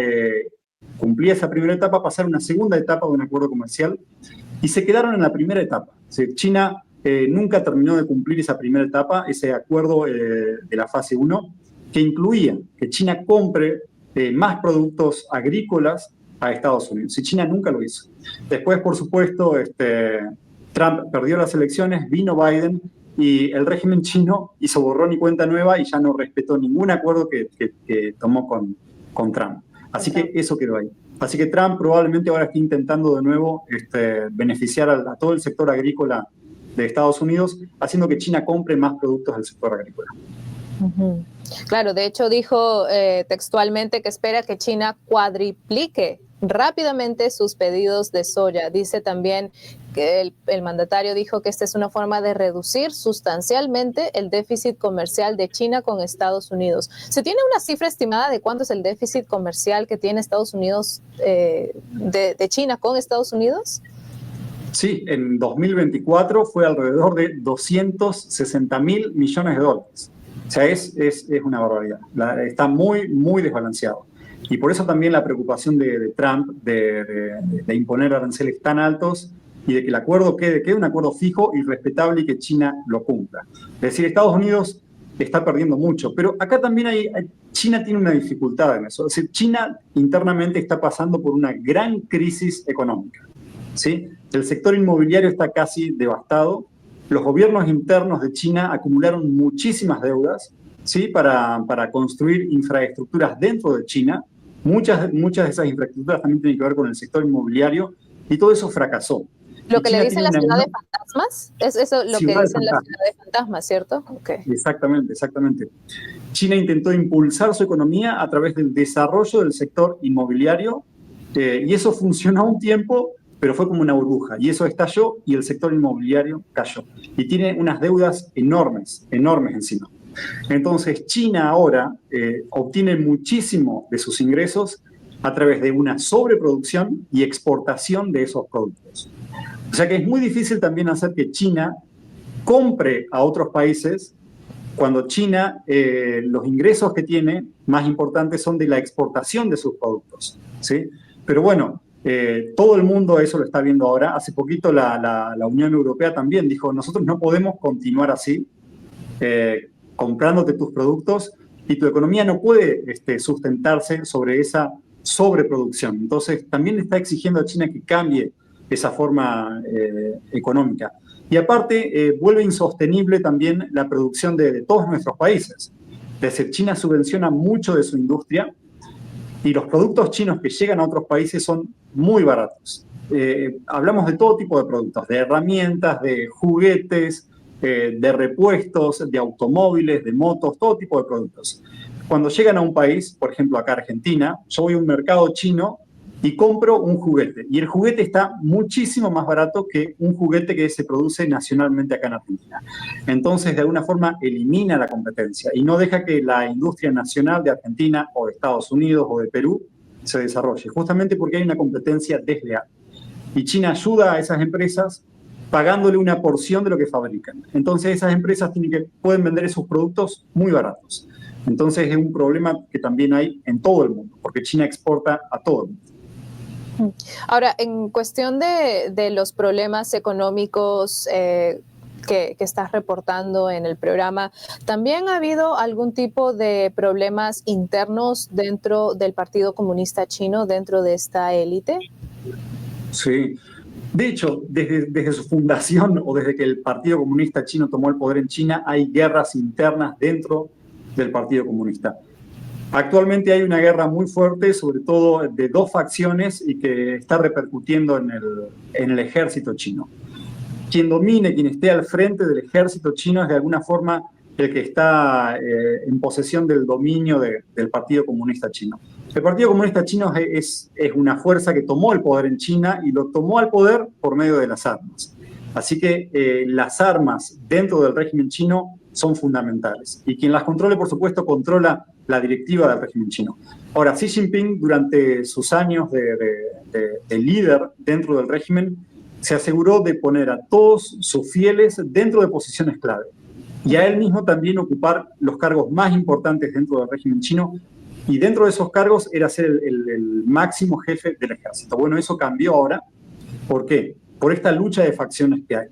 cumplía esa primera etapa, pasar a una segunda etapa de un acuerdo comercial, y se quedaron en la primera etapa. O sea, China nunca terminó de cumplir esa primera etapa, ese acuerdo de la fase 1, que incluía que China compre más productos agrícolas a Estados Unidos. Y China nunca lo hizo. Después, por supuesto, Trump perdió las elecciones, vino Biden, y el régimen chino hizo borrón y cuenta nueva y ya no respetó ningún acuerdo que tomó con Trump. Así que eso quedó ahí. Así que Trump probablemente ahora esté intentando de nuevo beneficiar a todo el sector agrícola de Estados Unidos, haciendo que China compre más productos del sector agrícola. Uh-huh. Claro, de hecho dijo textualmente que espera que China cuadriplique rápidamente sus pedidos de soya. Dice también que el mandatario dijo que esta es una forma de reducir sustancialmente el déficit comercial de China con Estados Unidos. ¿Se tiene una cifra estimada de cuánto es el déficit comercial que tiene Estados Unidos de China con Estados Unidos? Sí, en 2024 fue alrededor de 260.000 millones de dólares. O sea, es una barbaridad. Está muy, muy desbalanceado. Y por eso también la preocupación de Trump de imponer aranceles tan altos y de que el acuerdo quede un acuerdo fijo y respetable y que China lo cumpla. Es decir, Estados Unidos está perdiendo mucho, pero acá también China tiene una dificultad en eso. Es decir, China internamente está pasando por una gran crisis económica, ¿sí? El sector inmobiliario está casi devastado. Los gobiernos internos de China acumularon muchísimas deudas, ¿sí? para construir infraestructuras dentro de China. Muchas de esas infraestructuras también tienen que ver con el sector inmobiliario, y todo eso fracasó. Lo que le dicen la ciudad de fantasmas, es eso lo que dicen la ciudad de fantasmas, ¿cierto? Okay. Exactamente. China intentó impulsar su economía a través del desarrollo del sector inmobiliario, y eso funcionó un tiempo, pero fue como una burbuja. Y eso estalló y el sector inmobiliario cayó. Y tiene unas deudas enormes, enormes encima. Entonces, China ahora obtiene muchísimo de sus ingresos a través de una sobreproducción y exportación de esos productos. O sea que es muy difícil también hacer que China compre a otros países cuando China, los ingresos que tiene más importantes son de la exportación de sus productos, ¿sí? Pero bueno, todo el mundo eso lo está viendo ahora. Hace poquito la Unión Europea también dijo, nosotros no podemos continuar así, comprándote tus productos y tu economía no puede sustentarse sobre esa sobreproducción. Entonces, también está exigiendo a China que cambie esa forma económica. Y aparte, vuelve insostenible también la producción de todos nuestros países. Es decir, China subvenciona mucho de su industria y los productos chinos que llegan a otros países son muy baratos. Hablamos de todo tipo de productos, de herramientas, de juguetes, de repuestos, de automóviles, de motos, todo tipo de productos. Cuando llegan a un país, por ejemplo acá Argentina, yo voy a un mercado chino y compro un juguete. Y el juguete está muchísimo más barato que un juguete que se produce nacionalmente acá en Argentina. Entonces, de alguna forma, elimina la competencia y no deja que la industria nacional de Argentina o de Estados Unidos o de Perú se desarrolle, justamente porque hay una competencia desleal. Y China ayuda a esas empresas pagándole una porción de lo que fabrican. Entonces, esas empresas pueden vender esos productos muy baratos. Entonces, es un problema que también hay en todo el mundo, porque China exporta a todo el mundo. Ahora, en cuestión de los problemas económicos que estás reportando en el programa, ¿también ha habido algún tipo de problemas internos dentro del Partido Comunista Chino, dentro de esta élite? Sí. De hecho, desde su fundación o desde que el Partido Comunista Chino tomó el poder en China, hay guerras internas dentro del Partido Comunista. Actualmente hay una guerra muy fuerte, sobre todo de dos facciones y que está repercutiendo en el ejército chino. Quien domine, quien esté al frente del ejército chino es de alguna forma el que está en posesión del dominio del Partido Comunista Chino. El Partido Comunista Chino es una fuerza que tomó el poder en China y lo tomó al poder por medio de las armas. Así que las armas dentro del régimen chino son fundamentales. Y quien las controle, por supuesto, controla la directiva del régimen chino. Ahora, Xi Jinping, durante sus años de líder dentro del régimen, se aseguró de poner a todos sus fieles dentro de posiciones clave. Y a él mismo también ocupar los cargos más importantes dentro del régimen chino. Y dentro de esos cargos era ser el máximo jefe del ejército. Bueno, eso cambió ahora. ¿Por qué? Por esta lucha de facciones que hay.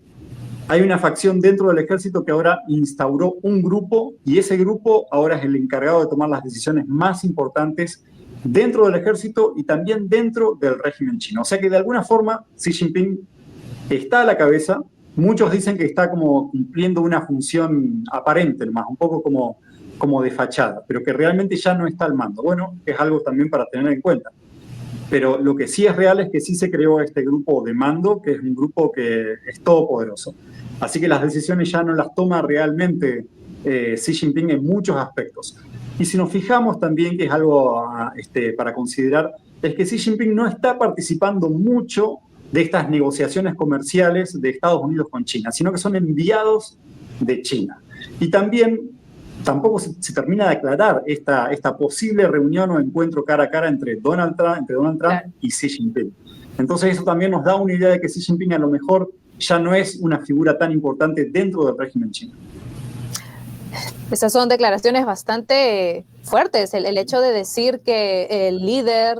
Hay una facción dentro del ejército que ahora instauró un grupo y ese grupo ahora es el encargado de tomar las decisiones más importantes dentro del ejército y también dentro del régimen chino. O sea que de alguna forma Xi Jinping está a la cabeza. Muchos dicen que está como cumpliendo una función aparente, más un poco como de fachada, pero que realmente ya no está al mando. Bueno, es algo también para tener en cuenta. Pero lo que sí es real es que sí se creó este grupo de mando, que es un grupo que es todopoderoso. Así que las decisiones ya no las toma realmente Xi Jinping en muchos aspectos. Y si nos fijamos también, que es algo para considerar, es que Xi Jinping no está participando mucho de estas negociaciones comerciales de Estados Unidos con China, sino que son enviados de China. Y también tampoco se termina de aclarar esta posible reunión o encuentro cara a cara entre Donald Trump claro, y Xi Jinping. Entonces eso también nos da una idea de que Xi Jinping a lo mejor ya no es una figura tan importante dentro del régimen chino. Esas son declaraciones bastante fuertes. El hecho de decir que el líder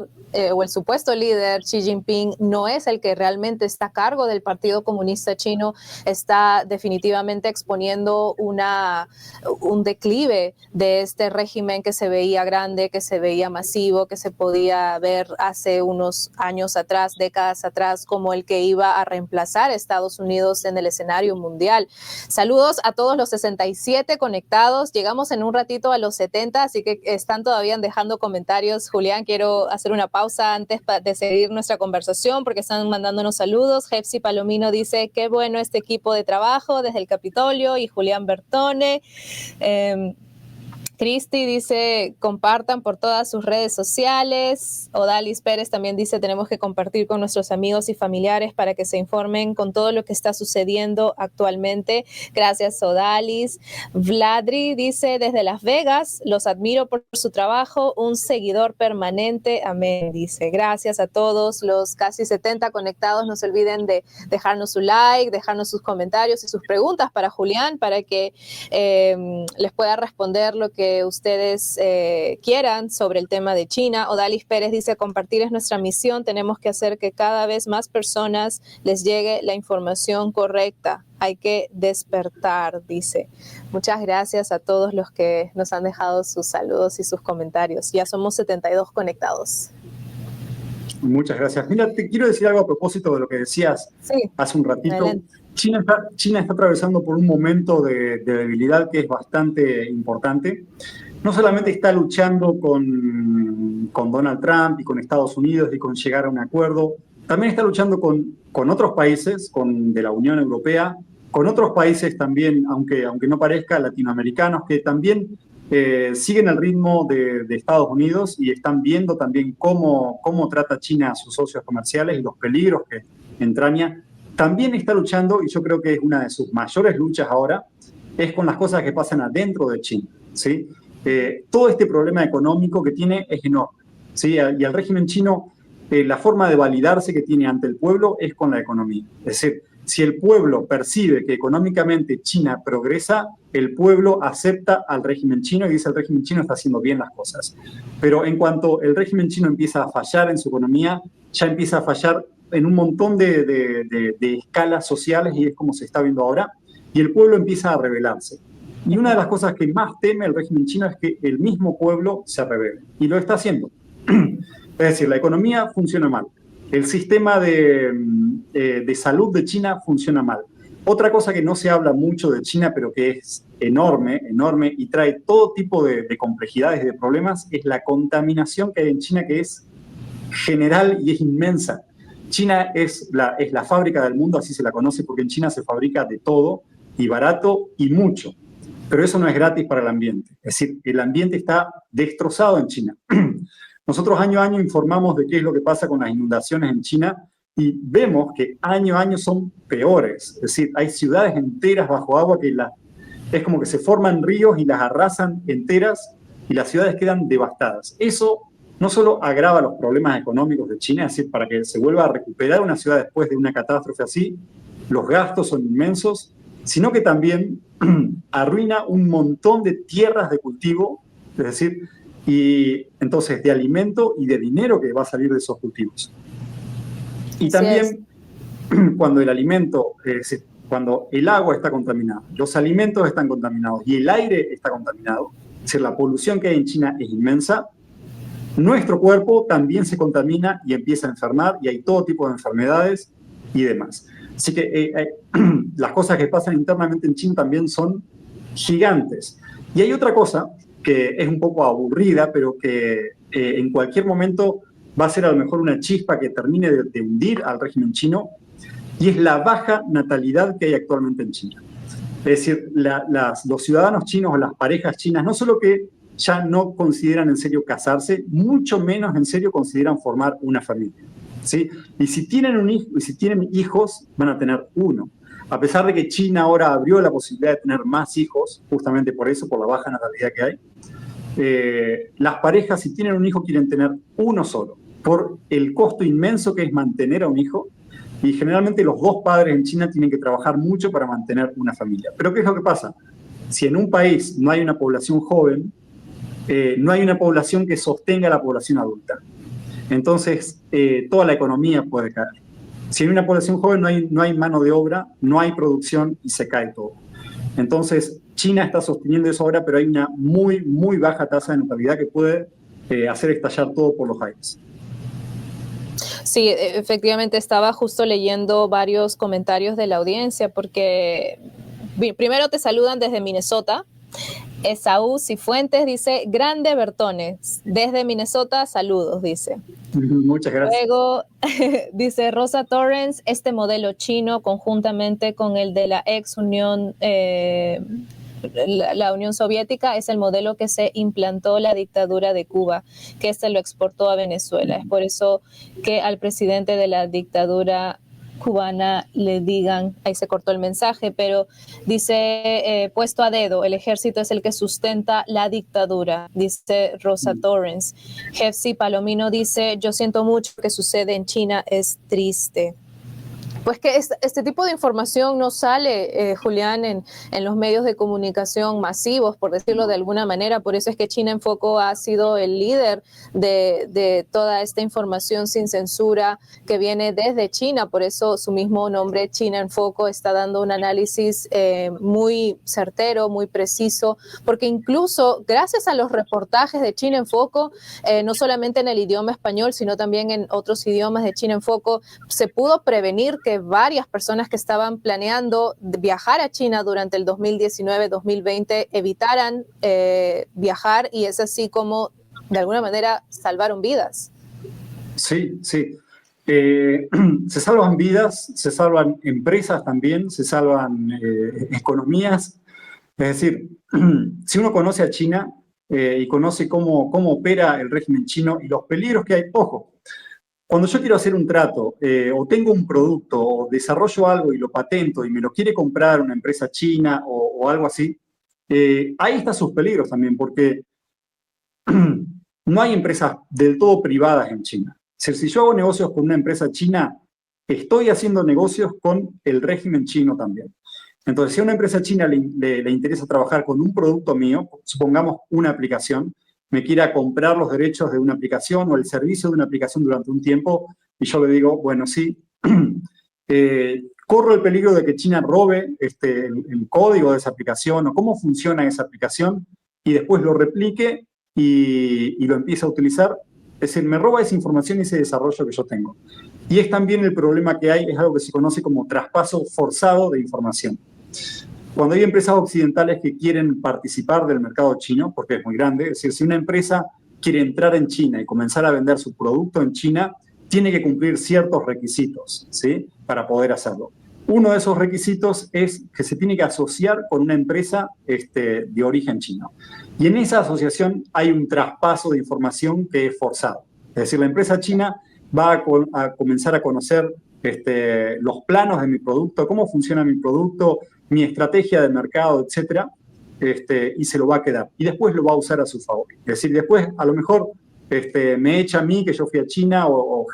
o el supuesto líder Xi Jinping no es el que realmente está a cargo del Partido Comunista Chino, está definitivamente exponiendo un declive de este régimen que se veía grande, que se veía masivo, que se podía ver hace unos años atrás, décadas atrás, como el que iba a reemplazar a Estados Unidos en el escenario mundial. Saludos a todos los 67 conectados. Llegamos en un ratito a los 70, así que están todavía dejando comentarios. Julián, quiero hacer una pausa antes de seguir nuestra conversación porque están mandándonos saludos. Jepsi Palomino dice, qué bueno este equipo de trabajo desde el Capitolio, y Julián Bertone. Cristi dice, compartan por todas sus redes sociales. Odalis Pérez también dice, tenemos que compartir con nuestros amigos y familiares para que se informen con todo lo que está sucediendo actualmente. Gracias, Odalis. Vladri dice, desde Las Vegas, los admiro por su trabajo, un seguidor permanente. Amén, dice. Gracias a todos los casi 70 conectados. No se olviden de dejarnos su like, dejarnos sus comentarios y sus preguntas para Julián, para que les pueda responder lo que ustedes quieran sobre el tema de China. Odalis Pérez dice, compartir es nuestra misión, tenemos que hacer que cada vez más personas les llegue la información correcta, hay que despertar, dice. Muchas gracias a todos los que nos han dejado sus saludos y sus comentarios. Ya somos 72 conectados. Muchas gracias. Mira, te quiero decir algo a propósito de lo que decías hace un ratito. Adelante. China está atravesando por un momento de debilidad que es bastante importante. No solamente está luchando con Donald Trump y con Estados Unidos y con llegar a un acuerdo, también está luchando con otros países, de la Unión Europea, con otros países también, aunque no parezca, latinoamericanos, que también siguen el ritmo de Estados Unidos y están viendo también cómo trata China a sus socios comerciales y los peligros que entraña. También está luchando, y yo creo que es una de sus mayores luchas ahora, es con las cosas que pasan adentro de China, ¿sí? Todo este problema económico que tiene es enorme, ¿sí? Y al régimen chino, la forma de validarse que tiene ante el pueblo es con la economía. Es decir, si el pueblo percibe que económicamente China progresa, el pueblo acepta al régimen chino y dice el régimen chino está haciendo bien las cosas. Pero en cuanto el régimen chino empieza a fallar en su economía, ya empieza a fallar en un montón de escalas sociales, y es como se está viendo ahora, y el pueblo empieza a rebelarse. Y una de las cosas que más teme el régimen chino es que el mismo pueblo se rebele, y lo está haciendo. Es decir, la economía funciona mal, el sistema de salud de China funciona mal. Otra cosa que no se habla mucho de China, pero que es enorme, enorme, y trae todo tipo de complejidades y de problemas, es la contaminación que hay en China, que es general y es inmensa. China es la fábrica del mundo, así se la conoce, porque en China se fabrica de todo, y barato, y mucho. Pero eso no es gratis para el ambiente. Es decir, el ambiente está destrozado en China. Nosotros año a año informamos de qué es lo que pasa con las inundaciones en China, y vemos que año a año son peores. Es decir, hay ciudades enteras bajo agua que es como que se forman ríos y las arrasan enteras, y las ciudades quedan devastadas. Eso no solo agrava los problemas económicos de China, es decir, para que se vuelva a recuperar una ciudad después de una catástrofe así, los gastos son inmensos, sino que también arruina un montón de tierras de cultivo, es decir, y entonces de alimento y de dinero que va a salir de esos cultivos. Y también cuando el alimento, cuando el agua está contaminada, los alimentos están contaminados y el aire está contaminado, es decir, la polución que hay en China es inmensa, nuestro cuerpo también se contamina y empieza a enfermar, y hay todo tipo de enfermedades y demás. Así que las cosas que pasan internamente en China también son gigantes. Y hay otra cosa que es un poco aburrida, pero que en cualquier momento va a ser a lo mejor una chispa que termine de hundir al régimen chino, y es la baja natalidad que hay actualmente en China. Es decir, los ciudadanos chinos o las parejas chinas no solo que ya no consideran en serio casarse, mucho menos en serio consideran formar una familia, ¿sí? Y si tienen un hijo, y si tienen hijos, van a tener uno. A pesar de que China ahora abrió la posibilidad de tener más hijos, justamente por eso, por la baja natalidad que hay, las parejas, si tienen un hijo, quieren tener uno solo, por el costo inmenso que es mantener a un hijo, y generalmente los dos padres en China tienen que trabajar mucho para mantener una familia. Pero ¿qué es lo que pasa? Si en un país no hay una población joven, no hay una población que sostenga a la población adulta. Entonces, toda la economía puede caer. Si hay una población joven, no hay mano de obra, no hay producción y se cae todo. Entonces, China está sosteniendo eso ahora, pero hay una muy, muy baja tasa de natalidad que puede hacer estallar todo por los aires. Sí, efectivamente estaba justo leyendo varios comentarios de la audiencia, porque primero te saludan desde Minnesota. Esaú Cifuentes dice, grande Bertones, desde Minnesota, saludos, dice. Muchas gracias. Luego dice Rosa Torrens, este modelo chino conjuntamente con el de la ex Unión la Unión Soviética es el modelo que se implantó la dictadura de Cuba, que se lo exportó a Venezuela. Es por eso que al presidente de la dictadura cubana le digan, ahí se cortó el mensaje, pero dice, puesto a dedo, el ejército es el que sustenta la dictadura, dice Rosa Torrens. Jefsi Palomino dice, yo siento mucho que sucede en China, es triste. Pues que este tipo de información no sale, Julián, en los medios de comunicación masivos, por decirlo de alguna manera. Por eso es que China en Foco ha sido el líder de toda esta información sin censura que viene desde China. Por eso su mismo nombre, China en Foco, está dando un análisis muy certero, muy preciso, porque incluso gracias a los reportajes de China en Foco, no solamente en el idioma español, sino también en otros idiomas de China en Foco, se pudo prevenir que varias personas que estaban planeando viajar a China durante el 2019-2020 evitaran viajar, y es así como de alguna manera salvaron vidas. Sí, sí. Se salvan vidas, se salvan empresas también, se salvan economías. Es decir, si uno conoce a China y conoce cómo opera el régimen chino y los peligros que hay, ojo, cuando yo quiero hacer un trato o tengo un producto o desarrollo algo y lo patento y me lo quiere comprar una empresa china o algo así, ahí están sus peligros también, porque no hay empresas del todo privadas en China. Si yo hago negocios con una empresa china, estoy haciendo negocios con el régimen chino también. Entonces, si a una empresa china le interesa trabajar con un producto mío, supongamos una aplicación, me quiera comprar los derechos de una aplicación o el servicio de una aplicación durante un tiempo, y yo le digo, bueno, sí, corro el peligro de que China robe el código de esa aplicación o cómo funciona esa aplicación y después lo replique y lo empiece a utilizar. Es decir, me roba esa información y ese desarrollo que yo tengo. Y es también el problema que hay, es algo que se conoce como traspaso forzado de información. Cuando hay empresas occidentales que quieren participar del mercado chino, porque es muy grande, es decir, si una empresa quiere entrar en China y comenzar a vender su producto en China, tiene que cumplir ciertos requisitos, ¿sí?, para poder hacerlo. Uno de esos requisitos es que se tiene que asociar con una empresa de origen chino. Y en esa asociación hay un traspaso de información que es forzado. Es decir, la empresa china va a comenzar a conocer los planos de mi producto, cómo funciona mi producto, mi estrategia de mercado, etcétera, y se lo va a quedar. Y después lo va a usar a su favor. Es decir, después a lo mejor me echa a mí, que yo fui a China, o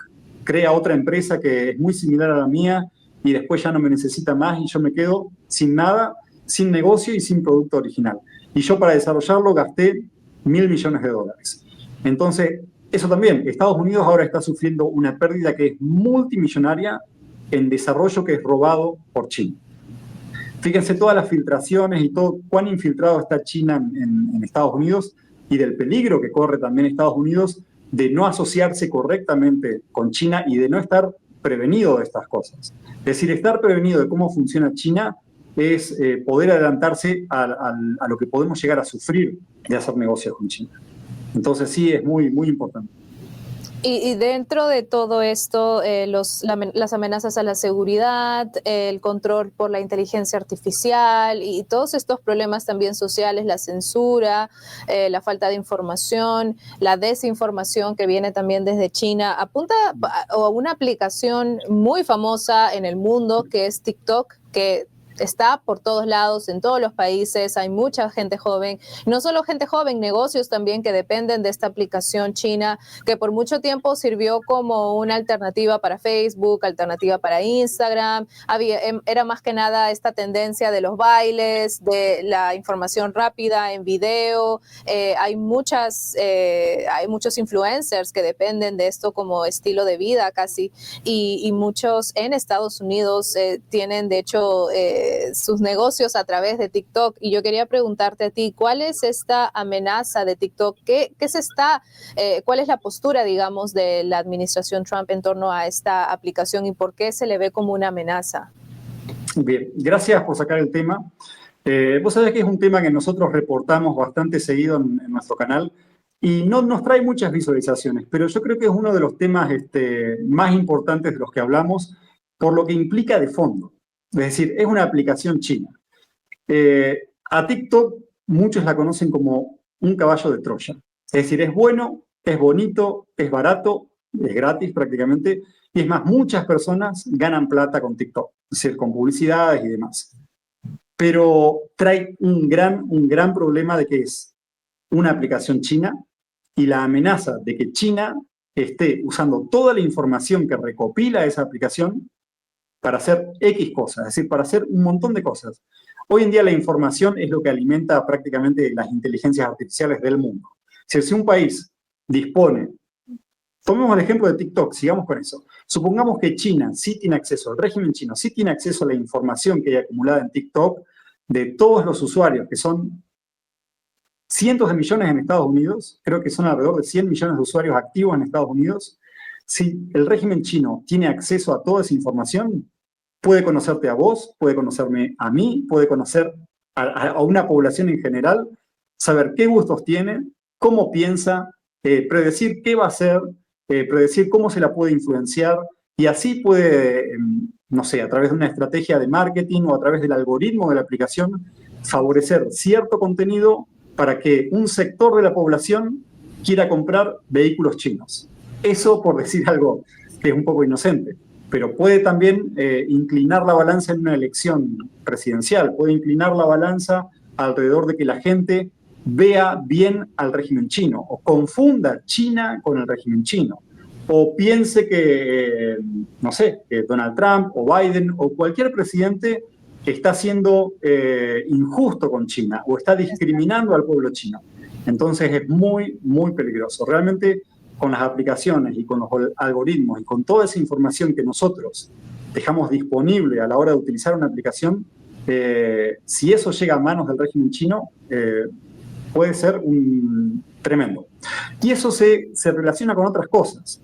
crea otra empresa que es muy similar a la mía, y después ya no me necesita más y yo me quedo sin nada, sin negocio y sin producto original. Y yo para desarrollarlo gasté $1.000 millones. Entonces, eso también, Estados Unidos ahora está sufriendo una pérdida que es multimillonaria en desarrollo que es robado por China. Fíjense todas las filtraciones y todo cuán infiltrado está China en Estados Unidos y del peligro que corre también Estados Unidos de no asociarse correctamente con China y de no estar prevenido de estas cosas. Es decir, estar prevenido de cómo funciona China es poder adelantarse a lo que podemos llegar a sufrir de hacer negocios con China. Entonces sí, es muy, muy importante. Y dentro de todo esto, las amenazas a la seguridad, el control por la inteligencia artificial y todos estos problemas también sociales, la censura, la falta de información, la desinformación que viene también desde China, apunta a una aplicación muy famosa en el mundo que es TikTok, que está por todos lados, en todos los países, hay mucha gente joven, no solo gente joven, negocios también que dependen de esta aplicación china, que por mucho tiempo sirvió como una alternativa para Facebook, alternativa para Instagram, era más que nada esta tendencia de los bailes, de la información rápida en video, hay muchos influencers que dependen de esto como estilo de vida casi, y muchos en Estados Unidos tienen de hecho sus negocios a través de TikTok. Y yo quería preguntarte a ti, ¿cuál es esta amenaza de TikTok? ¿Cuál es la postura, digamos, de la administración Trump en torno a esta aplicación y por qué se le ve como una amenaza? Bien, gracias por sacar el tema. Vos sabés que es un tema que nosotros reportamos bastante seguido en nuestro canal y no nos trae muchas visualizaciones, pero yo creo que es uno de los temas más importantes de los que hablamos por lo que implica de fondo. Es decir, es una aplicación china. A TikTok muchos la conocen como un caballo de Troya. Es decir, es bueno, es bonito, es barato, es gratis prácticamente. Y es más, muchas personas ganan plata con TikTok, es decir, con publicidades y demás. Pero trae un gran problema de que es una aplicación china y la amenaza de que China esté usando toda la información que recopila esa aplicación para hacer X cosas, es decir, para hacer un montón de cosas. Hoy en día la información es lo que alimenta prácticamente las inteligencias artificiales del mundo. Si un país dispone, tomemos el ejemplo de TikTok, sigamos con eso. Supongamos que China sí tiene acceso, el régimen chino sí tiene acceso a la información que hay acumulada en TikTok de todos los usuarios, que son cientos de millones en Estados Unidos, creo que son alrededor de 100 millones de usuarios activos en Estados Unidos. Si el régimen chino tiene acceso a toda esa información, puede conocerte a vos, puede conocerme a mí, puede conocer a una población en general, saber qué gustos tiene, cómo piensa, predecir qué va a hacer, predecir cómo se la puede influenciar, y así puede, no sé, a través de una estrategia de marketing o a través del algoritmo de la aplicación, favorecer cierto contenido para que un sector de la población quiera comprar vehículos chinos. Eso por decir algo que es un poco inocente, pero puede también inclinar la balanza en una elección presidencial, puede inclinar la balanza alrededor de que la gente vea bien al régimen chino o confunda China con el régimen chino o piense que, no sé, que Donald Trump o Biden o cualquier presidente está siendo injusto con China o está discriminando al pueblo chino. Entonces es muy, muy peligroso. Realmente con las aplicaciones y con los algoritmos y con toda esa información que nosotros dejamos disponible a la hora de utilizar una aplicación, si eso llega a manos del régimen chino, puede ser un tremendo. Y eso se relaciona con otras cosas.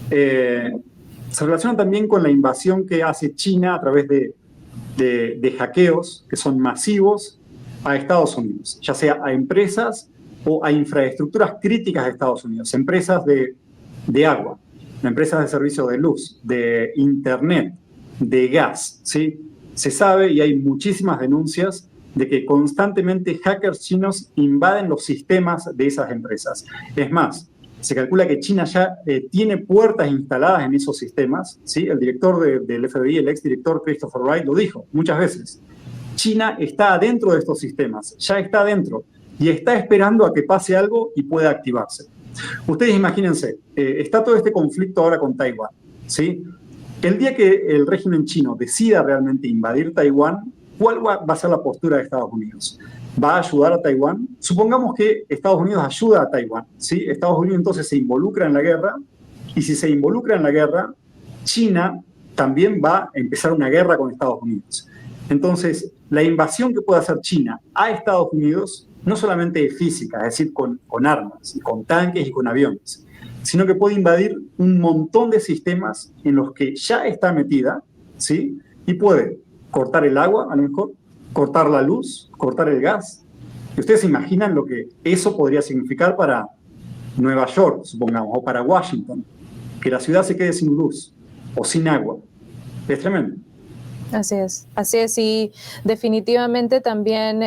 Se relaciona también con la invasión que hace China a través de hackeos que son masivos a Estados Unidos, ya sea a empresas o a infraestructuras críticas de Estados Unidos, empresas de agua, empresas de servicio de luz, de internet, de gas, ¿sí? Se sabe y hay muchísimas denuncias de que constantemente hackers chinos invaden los sistemas de esas empresas. Es más, se calcula que China ya tiene puertas instaladas en esos sistemas, ¿sí? El director del FBI, el exdirector Christopher Wright, lo dijo muchas veces. China está adentro de estos sistemas, ya está adentro y está esperando a que pase algo y pueda activarse. Ustedes imagínense, está todo este conflicto ahora con Taiwán, ¿sí? El día que el régimen chino decida realmente invadir Taiwán, ¿cuál va a ser la postura de Estados Unidos? ¿Va a ayudar a Taiwán? Supongamos que Estados Unidos ayuda a Taiwán, ¿sí? Estados Unidos entonces se involucra en la guerra, y si se involucra en la guerra, China también va a empezar una guerra con Estados Unidos. Entonces, la invasión que puede hacer China a Estados Unidos no solamente es física, es decir, con armas, con tanques y con aviones, sino que puede invadir un montón de sistemas en los que ya está metida, ¿sí? Y puede cortar el agua, a lo mejor, cortar la luz, cortar el gas. ¿Y ustedes se imaginan lo que eso podría significar para Nueva York, supongamos, o para Washington? Que la ciudad se quede sin luz o sin agua. Es tremendo. Así es, y definitivamente también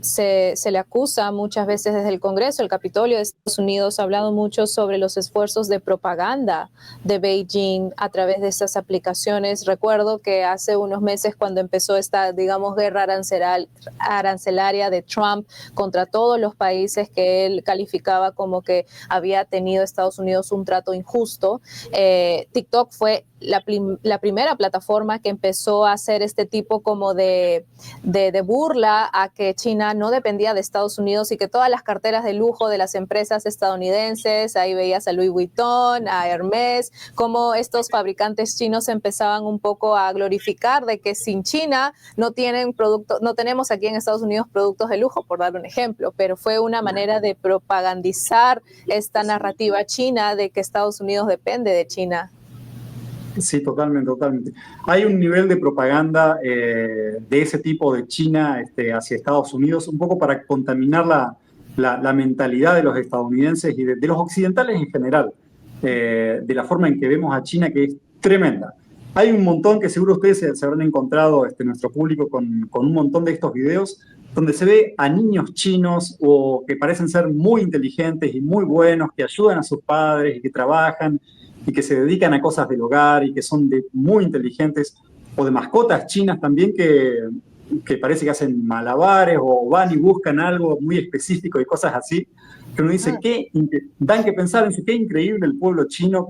se le acusa muchas veces desde el Congreso, el Capitolio de Estados Unidos ha hablado mucho sobre los esfuerzos de propaganda de Beijing a través de estas aplicaciones. Recuerdo que hace unos meses cuando empezó esta, digamos, guerra arancelaria de Trump contra todos los países que él calificaba como que había tenido Estados Unidos un trato injusto, TikTok fue la primera plataforma que empezó a hacer este tipo como de burla a que China no dependía de Estados Unidos y que todas las carteras de lujo de las empresas estadounidenses, ahí veías a Louis Vuitton, a Hermès, como estos fabricantes chinos empezaban un poco a glorificar de que sin China no tenemos aquí en Estados Unidos productos de lujo, por dar un ejemplo, pero fue una manera de propagandizar esta narrativa china de que Estados Unidos depende de China. Sí, totalmente. Hay un nivel de propaganda de ese tipo de China hacia Estados Unidos, un poco para contaminar la mentalidad de los estadounidenses y de los occidentales en general, de la forma en que vemos a China, que es tremenda. Hay un montón que seguro ustedes se habrán encontrado, nuestro público, con un montón de estos videos donde se ve a niños chinos o que parecen ser muy inteligentes y muy buenos, que ayudan a sus padres y que trabajan y que se dedican a cosas del hogar y que son muy inteligentes, o de mascotas chinas también que parece que hacen malabares o van y buscan algo muy específico y cosas así, que uno dice, dan que pensar, dice, qué increíble el pueblo chino,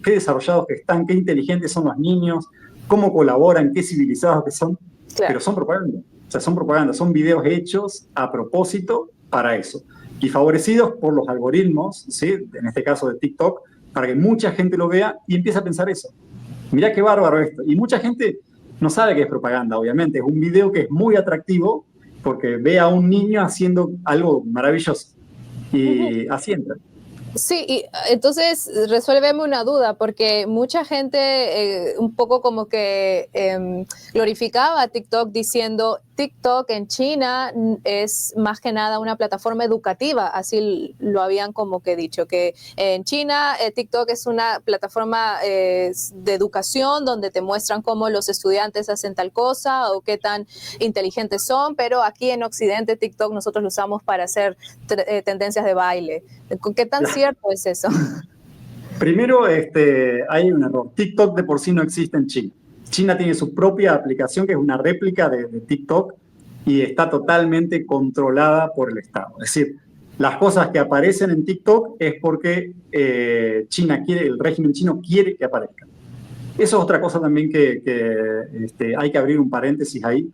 qué desarrollados que están, qué inteligentes son los niños, cómo colaboran, qué civilizados que son, Claro. pero son propaganda. O sea, son propaganda, son videos hechos a propósito para eso. Y favorecidos por los algoritmos, ¿sí? En este caso de TikTok, para que mucha gente lo vea y empiece a pensar eso. Mirá qué bárbaro esto. Y mucha gente no sabe que es propaganda, obviamente. Es un video que es muy atractivo porque ve a un niño haciendo algo maravilloso. Y así entra. Sí, y entonces resuélveme una duda, porque mucha gente un poco como que glorificaba a TikTok diciendo TikTok en China es más que nada una plataforma educativa, así lo habían como que dicho, que en China TikTok es una plataforma de educación donde te muestran cómo los estudiantes hacen tal cosa o qué tan inteligentes son, pero aquí en Occidente TikTok nosotros lo usamos para hacer tendencias de baile. ¿Qué tan cierto es eso? Primero, hay un error. TikTok de por sí no existe en China. China tiene su propia aplicación que es una réplica de TikTok y está totalmente controlada por el Estado. Es decir, las cosas que aparecen en TikTok es porque el régimen chino quiere que aparezcan. Eso es otra cosa también que hay que abrir un paréntesis ahí.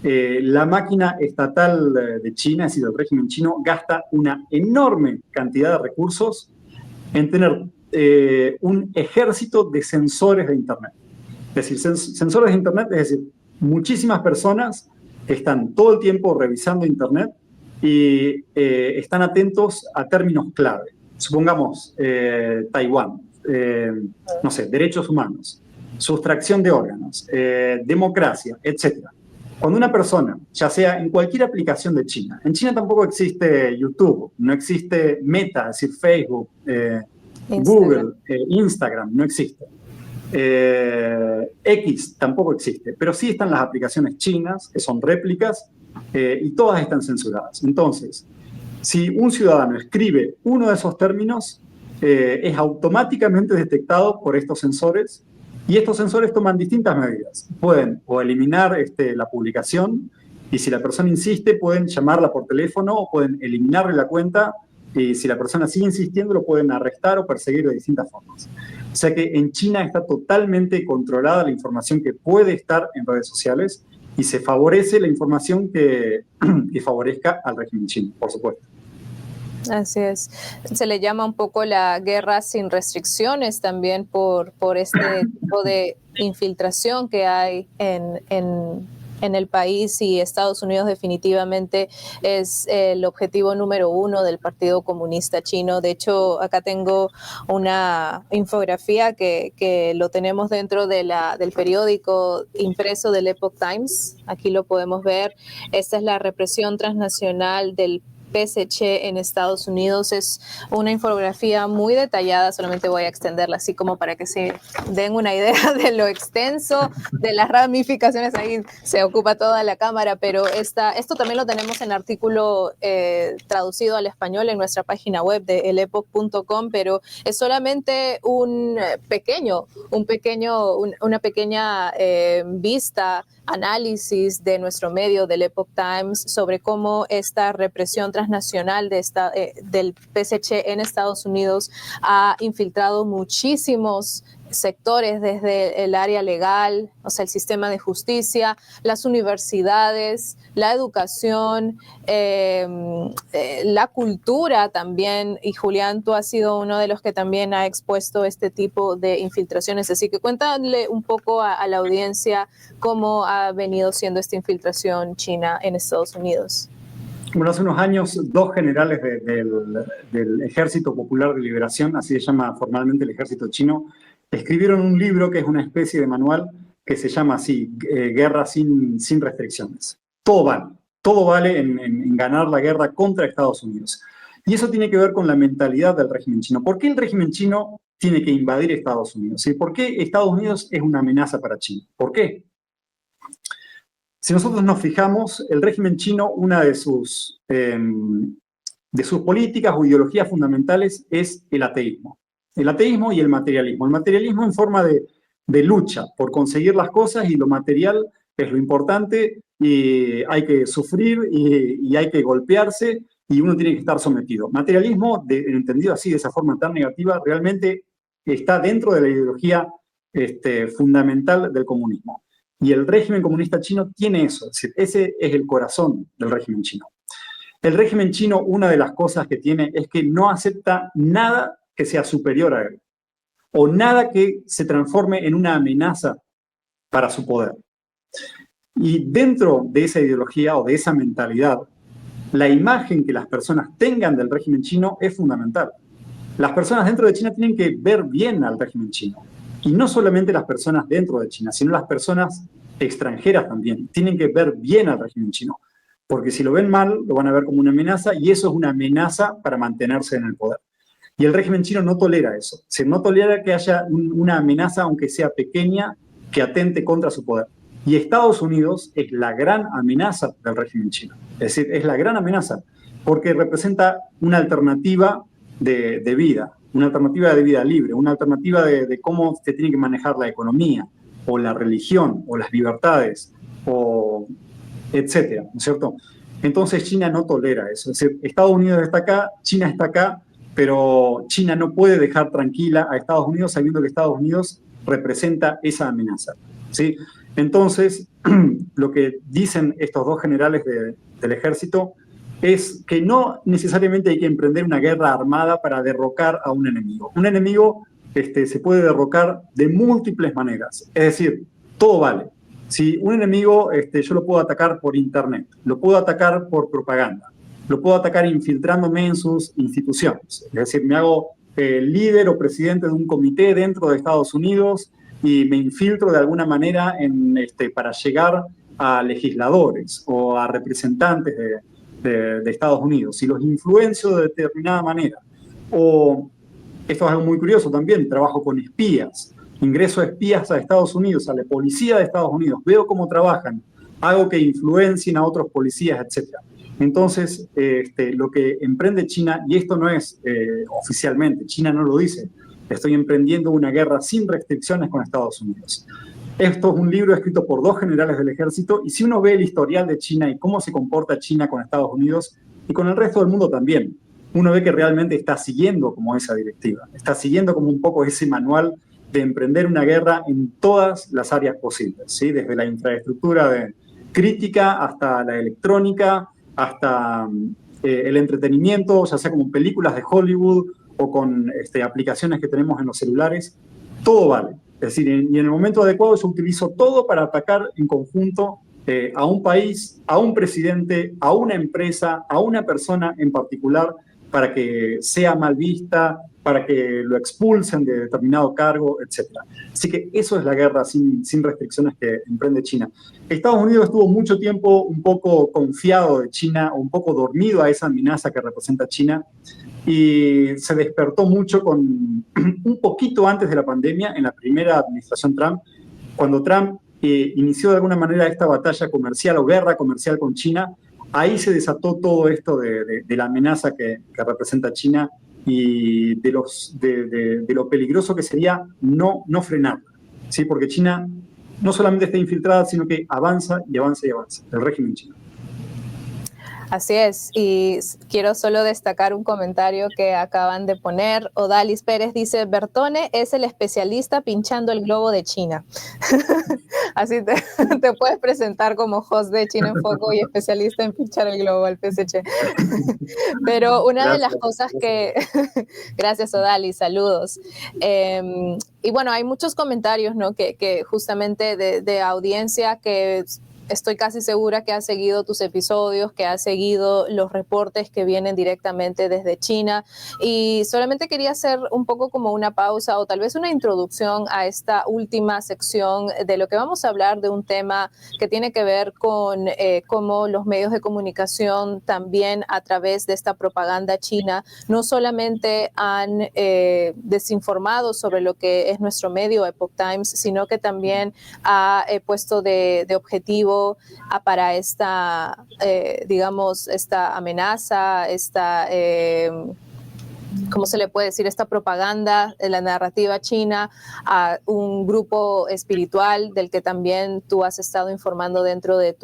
La máquina estatal de China, es decir, el régimen chino, gasta una enorme cantidad de recursos en tener un ejército de sensores de Internet. Es decir, sensores de Internet, es decir, muchísimas personas están todo el tiempo revisando Internet y están atentos a términos clave. Supongamos Taiwán, no sé, derechos humanos, sustracción de órganos, democracia, etc. Cuando una persona, ya sea en cualquier aplicación de China, en China tampoco existe YouTube, no existe Meta, es decir, Facebook, Google, Instagram, no existe. X tampoco existe, pero sí están las aplicaciones chinas, que son réplicas, y todas están censuradas. Entonces, si un ciudadano escribe uno de esos términos, es automáticamente detectado por estos sensores, y estos sensores toman distintas medidas. Pueden o eliminar la publicación, y si la persona insiste, pueden llamarla por teléfono o pueden eliminarle la cuenta, y si la persona sigue insistiendo, lo pueden arrestar o perseguir de distintas formas. O sea que en China está totalmente controlada la información que puede estar en redes sociales y se favorece la información que favorezca al régimen chino, por supuesto. Así es. Se le llama un poco la guerra sin restricciones también por este tipo de infiltración que hay en el país, y Estados Unidos definitivamente es el objetivo número uno del Partido Comunista Chino. De hecho, acá tengo una infografía que lo tenemos dentro del periódico impreso del Epoch Times. Aquí lo podemos ver. Esta es la represión transnacional del PSC en Estados Unidos. Es una infografía muy detallada, solamente voy a extenderla así como para que se den una idea de lo extenso, de las ramificaciones. Ahí se ocupa toda la cámara, pero esto también lo tenemos en artículo traducido al español en nuestra página web de elepoch.com, pero es solamente una pequeña vista, análisis de nuestro medio del Epoch Times sobre cómo esta represión transnacional del PSC en Estados Unidos ha infiltrado muchísimos sectores, desde el área legal, o sea, el sistema de justicia, las universidades, la educación, la cultura también. Y Julián, tú has sido uno de los que también ha expuesto este tipo de infiltraciones, así que cuéntale un poco a la audiencia cómo ha venido siendo esta infiltración china en Estados Unidos. Bueno, hace unos años, dos generales del Ejército Popular de Liberación, así se llama formalmente el ejército chino, escribieron un libro que es una especie de manual que se llama así, Guerra sin restricciones. Todo vale en ganar la guerra contra Estados Unidos. Y eso tiene que ver con la mentalidad del régimen chino. ¿Por qué el régimen chino tiene que invadir Estados Unidos. ¿Sí? ¿Por qué Estados Unidos es una amenaza para China? ¿Por qué? Si nosotros nos fijamos, el régimen chino, una de sus políticas o ideologías fundamentales es el ateísmo. El ateísmo y el materialismo. El materialismo en forma de lucha por conseguir las cosas, y lo material es lo importante, y hay que sufrir y hay que golpearse y uno tiene que estar sometido. Materialismo, entendido así, de esa forma tan negativa, realmente está dentro de la ideología fundamental del comunismo. Y el régimen comunista chino tiene eso, es decir, ese es el corazón del régimen chino. El régimen chino, una de las cosas que tiene es que no acepta nada que sea superior a él, o nada que se transforme en una amenaza para su poder. Y dentro de esa ideología o de esa mentalidad, la imagen que las personas tengan del régimen chino es fundamental. Las personas dentro de China tienen que ver bien al régimen chino. Y no solamente las personas dentro de China, sino las personas extranjeras también. Tienen que ver bien al régimen chino. Porque si lo ven mal, lo van a ver como una amenaza, y eso es una amenaza para mantenerse en el poder. Y el régimen chino no tolera eso. O sea, no tolera que haya una amenaza, aunque sea pequeña, que atente contra su poder. Y Estados Unidos es la gran amenaza del régimen chino. Es decir, es la gran amenaza, porque representa una alternativa de vida, una alternativa de vida libre, una alternativa de cómo se tiene que manejar la economía, o la religión, o las libertades, o etcétera, ¿no es cierto? Entonces China no tolera eso. Es decir, Estados Unidos está acá, China está acá, pero China no puede dejar tranquila a Estados Unidos sabiendo que Estados Unidos representa esa amenaza, ¿sí? Entonces, lo que dicen estos dos generales del ejército es que no necesariamente hay que emprender una guerra armada para derrocar a un enemigo. Un enemigo se puede derrocar de múltiples maneras, es decir, todo vale. Si un enemigo yo lo puedo atacar por internet, lo puedo atacar por propaganda, lo puedo atacar infiltrándome en sus instituciones. Es decir, me hago líder o presidente de un comité dentro de Estados Unidos y me infiltro de alguna manera para llegar a legisladores o a representantes de Estados Unidos y los influencio de determinada manera. O, esto es algo muy curioso también, trabajo con espías, ingreso a espías a Estados Unidos, a la policía de Estados Unidos, veo cómo trabajan, hago que influencien a otros policías, etc. Entonces, lo que emprende China, y esto no es oficialmente, China no lo dice, estoy emprendiendo una guerra sin restricciones con Estados Unidos. Esto es un libro escrito por dos generales del ejército, y si uno ve el historial de China y cómo se comporta China con Estados Unidos y con el resto del mundo también, uno ve que realmente está siguiendo como esa directiva, está siguiendo como un poco ese manual de emprender una guerra en todas las áreas posibles, ¿sí? Desde la infraestructura crítica hasta la electrónica, hasta el entretenimiento, ya sea como películas de Hollywood o con aplicaciones que tenemos en los celulares, todo vale. Es decir, y en el momento adecuado yo utilizo todo para atacar en conjunto a un país, a un presidente, a una empresa, a una persona en particular, para que sea mal vista, para que lo expulsen de determinado cargo, etc. Así que eso es la guerra sin restricciones que emprende China. Estados Unidos estuvo mucho tiempo un poco confiado de China, o un poco dormido a esa amenaza que representa China, y se despertó mucho un poquito antes de la pandemia, en la primera administración Trump, cuando Trump inició de alguna manera esta batalla comercial o guerra comercial con China. Ahí se desató todo esto de la amenaza que representa China y de lo peligroso que sería no frenar, ¿sí? Porque China no solamente está infiltrada, sino que avanza y avanza y avanza, el régimen chino. Así es, y quiero solo destacar un comentario que acaban de poner. Odalis Pérez dice, Bertone es el especialista pinchando el globo de China. Así te puedes presentar como host de China en Foco y especialista en pinchar el globo al PSC. Pero una de las cosas que... Gracias, Odalis, saludos. Y bueno, hay muchos comentarios, ¿no? que justamente de audiencia que estoy casi segura que has seguido tus episodios, que has seguido los reportes que vienen directamente desde China, y solamente quería hacer un poco como una pausa o tal vez una introducción a esta última sección de lo que vamos a hablar, de un tema que tiene que ver con cómo los medios de comunicación también a través de esta propaganda china no solamente han desinformado sobre lo que es nuestro medio Epoch Times, sino que también ha puesto de objetivo para esta, digamos, esta amenaza, esta, ¿cómo se le puede decir? Esta propaganda de la narrativa china a un grupo espiritual del que también tú has estado informando dentro de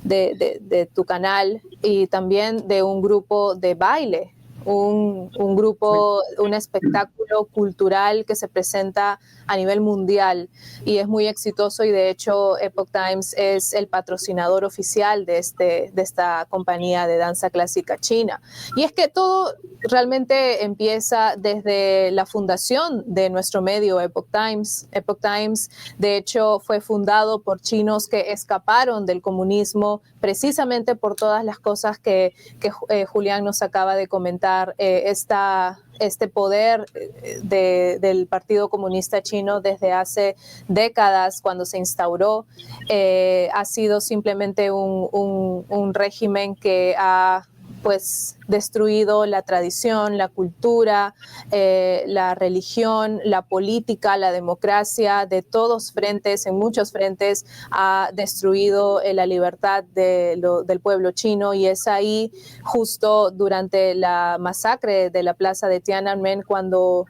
de tu canal, y también de un grupo de baile. Un grupo, un espectáculo cultural que se presenta a nivel mundial y es muy exitoso, y de hecho Epoch Times es el patrocinador oficial de esta compañía de danza clásica china. Y es que todo realmente empieza desde la fundación de nuestro medio Epoch Times. Epoch Times, de hecho, fue fundado por chinos que escaparon del comunismo precisamente por todas las cosas que Julián nos acaba de comentar. Este poder del Partido Comunista Chino desde hace décadas, cuando se instauró, ha sido simplemente un régimen que ha pues destruido la tradición, la cultura, la religión, la política, la democracia, de todos frentes, en muchos frentes, ha destruido la libertad del pueblo chino, y es ahí justo durante la masacre de la plaza de Tiananmen cuando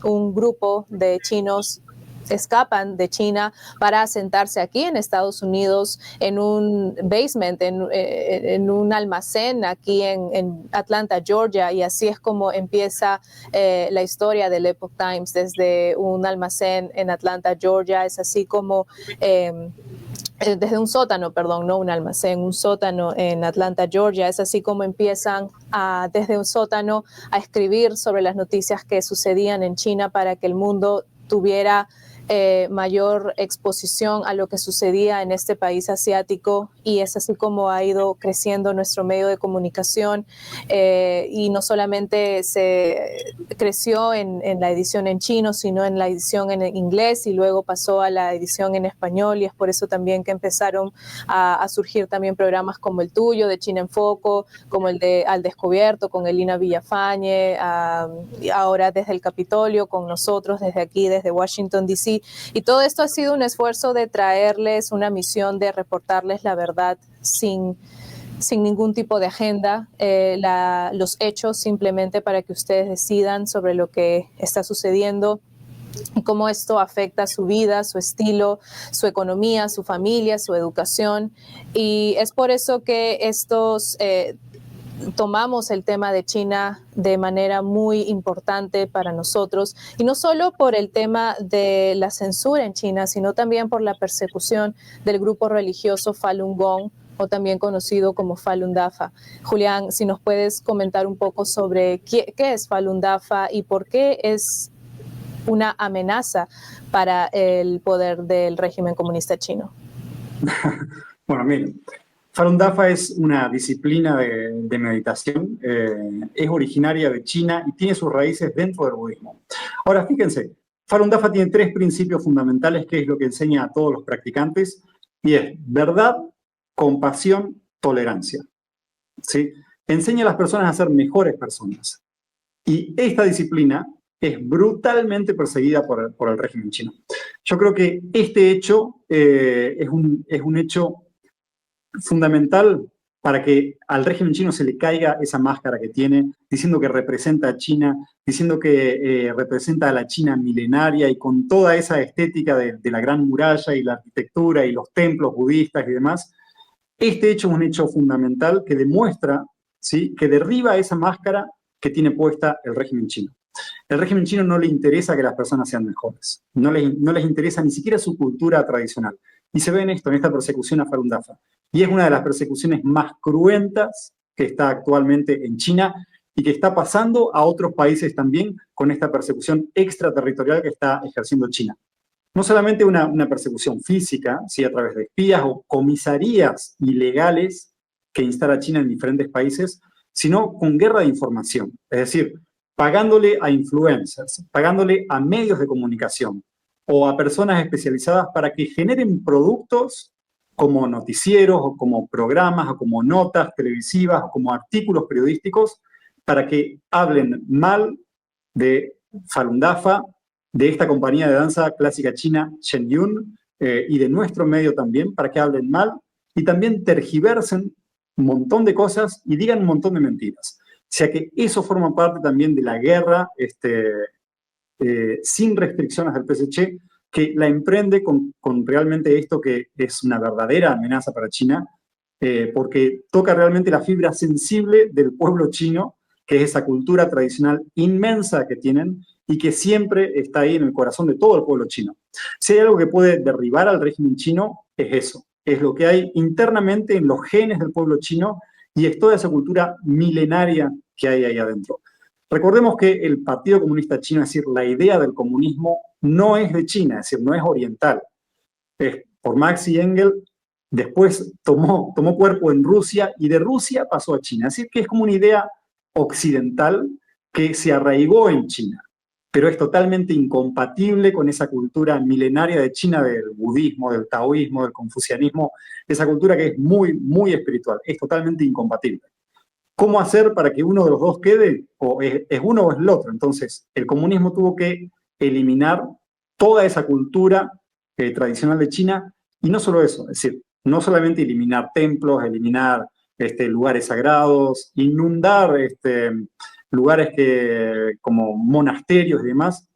un grupo de chinos escapan de China para asentarse aquí en Estados Unidos en un basement, en un almacén aquí en Atlanta, Georgia, y así es como empieza la historia del Epoch Times, desde un almacén en Atlanta, Georgia. Es así como desde un sótano, perdón, no un almacén, un sótano en Atlanta, Georgia. Es así como empiezan desde un sótano a escribir sobre las noticias que sucedían en China para que el mundo tuviera mayor exposición a lo que sucedía en este país asiático, y es así como ha ido creciendo nuestro medio de comunicación, y no solamente se creció en la edición en chino, sino en la edición en inglés, y luego pasó a la edición en español, y es por eso también que empezaron a surgir también programas como el tuyo de China en Foco, como el de Al Descubierto con Elina Villafañe, y ahora desde el Capitolio con nosotros desde aquí, desde Washington DC. Y todo esto ha sido un esfuerzo de traerles una misión de reportarles la verdad sin ningún tipo de agenda, los hechos, simplemente para que ustedes decidan sobre lo que está sucediendo y cómo esto afecta su vida, su estilo, su economía, su familia, su educación. Y es por eso que tomamos el tema de China de manera muy importante para nosotros, y no solo por el tema de la censura en China, sino también por la persecución del grupo religioso Falun Gong, o también conocido como Falun Dafa. Julián, si nos puedes comentar un poco sobre qué es Falun Dafa y por qué es una amenaza para el poder del régimen comunista chino. Bueno, miren, Falun Dafa es una disciplina de meditación, es originaria de China y tiene sus raíces dentro del budismo. Ahora, fíjense, Falun Dafa tiene 3 principios fundamentales, que es lo que enseña a todos los practicantes, y es verdad, compasión, tolerancia. ¿Sí? Enseña a las personas a ser mejores personas. Y esta disciplina es brutalmente perseguida por el régimen chino. Yo creo que este hecho es un hecho fundamental para que al régimen chino se le caiga esa máscara que tiene, diciendo que representa a China, diciendo que representa a la China milenaria y con toda esa estética de la Gran Muralla y la arquitectura y los templos budistas y demás. Este hecho es un hecho fundamental que demuestra, ¿sí?, que derriba esa máscara que tiene puesta el régimen chino. El régimen chino no le interesa que las personas sean mejores, no les interesa ni siquiera su cultura tradicional. Y se ve en esto, en esta persecución a Falun Dafa. Y es una de las persecuciones más cruentas que está actualmente en China y que está pasando a otros países también con esta persecución extraterritorial que está ejerciendo China. no solamente una persecución física, ¿sí? A través de espías o comisarías ilegales que instala China en diferentes países, sino con guerra de información. Es decir, pagándole a influencers, pagándole a medios de comunicación o a personas especializadas para que generen productos como noticieros o como programas o como notas televisivas o como artículos periodísticos para que hablen mal de Falun Dafa, de esta compañía de danza clásica china Shenyun y de nuestro medio también, para que hablen mal y también tergiversen un montón de cosas y digan un montón de mentiras. O sea que eso forma parte también de la guerra sin restricciones del PSC, que la emprende con realmente esto que es una verdadera amenaza para China, porque toca realmente la fibra sensible del pueblo chino, que es esa cultura tradicional inmensa que tienen y que siempre está ahí en el corazón de todo el pueblo chino. Si hay algo que puede derribar al régimen chino, es eso. Es lo que hay internamente en los genes del pueblo chino y es toda esa cultura milenaria que hay ahí adentro. Recordemos que el Partido Comunista Chino, es decir, la idea del comunismo no es de China, es decir, no es oriental. Es por Marx y Engels, después tomó cuerpo en Rusia y de Rusia pasó a China. Es decir, que es como una idea occidental que se arraigó en China, pero es totalmente incompatible con esa cultura milenaria de China del budismo, del taoísmo, del confucianismo, esa cultura que es muy, muy espiritual. Es totalmente incompatible. ¿Cómo hacer para que uno de los dos quede? O es uno o es el otro. Entonces, el comunismo tuvo que eliminar toda esa cultura tradicional de China y no solo eso, es decir, no solamente eliminar templos, eliminar lugares sagrados, inundar lugares como monasterios y demás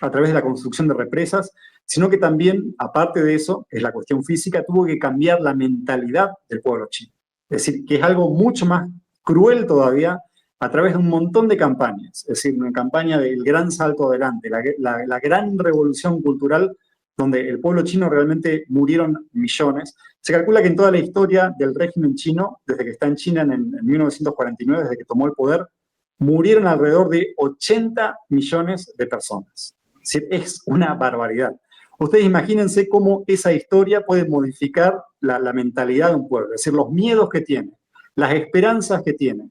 a través de la construcción de represas, sino que también, aparte de eso, es la cuestión física, tuvo que cambiar la mentalidad del pueblo chino. Es decir, que es algo mucho más cruel todavía a través de un montón de campañas. Es decir, una campaña del gran salto adelante, la gran revolución cultural donde el pueblo chino realmente murieron millones. Se calcula que en toda la historia del régimen chino, desde que está en China en 1949, desde que tomó el poder, murieron alrededor de 80 millones de personas. Es decir, es una barbaridad. Ustedes imagínense cómo esa historia puede modificar la mentalidad de un pueblo, es decir, los miedos que tiene, las esperanzas que tiene,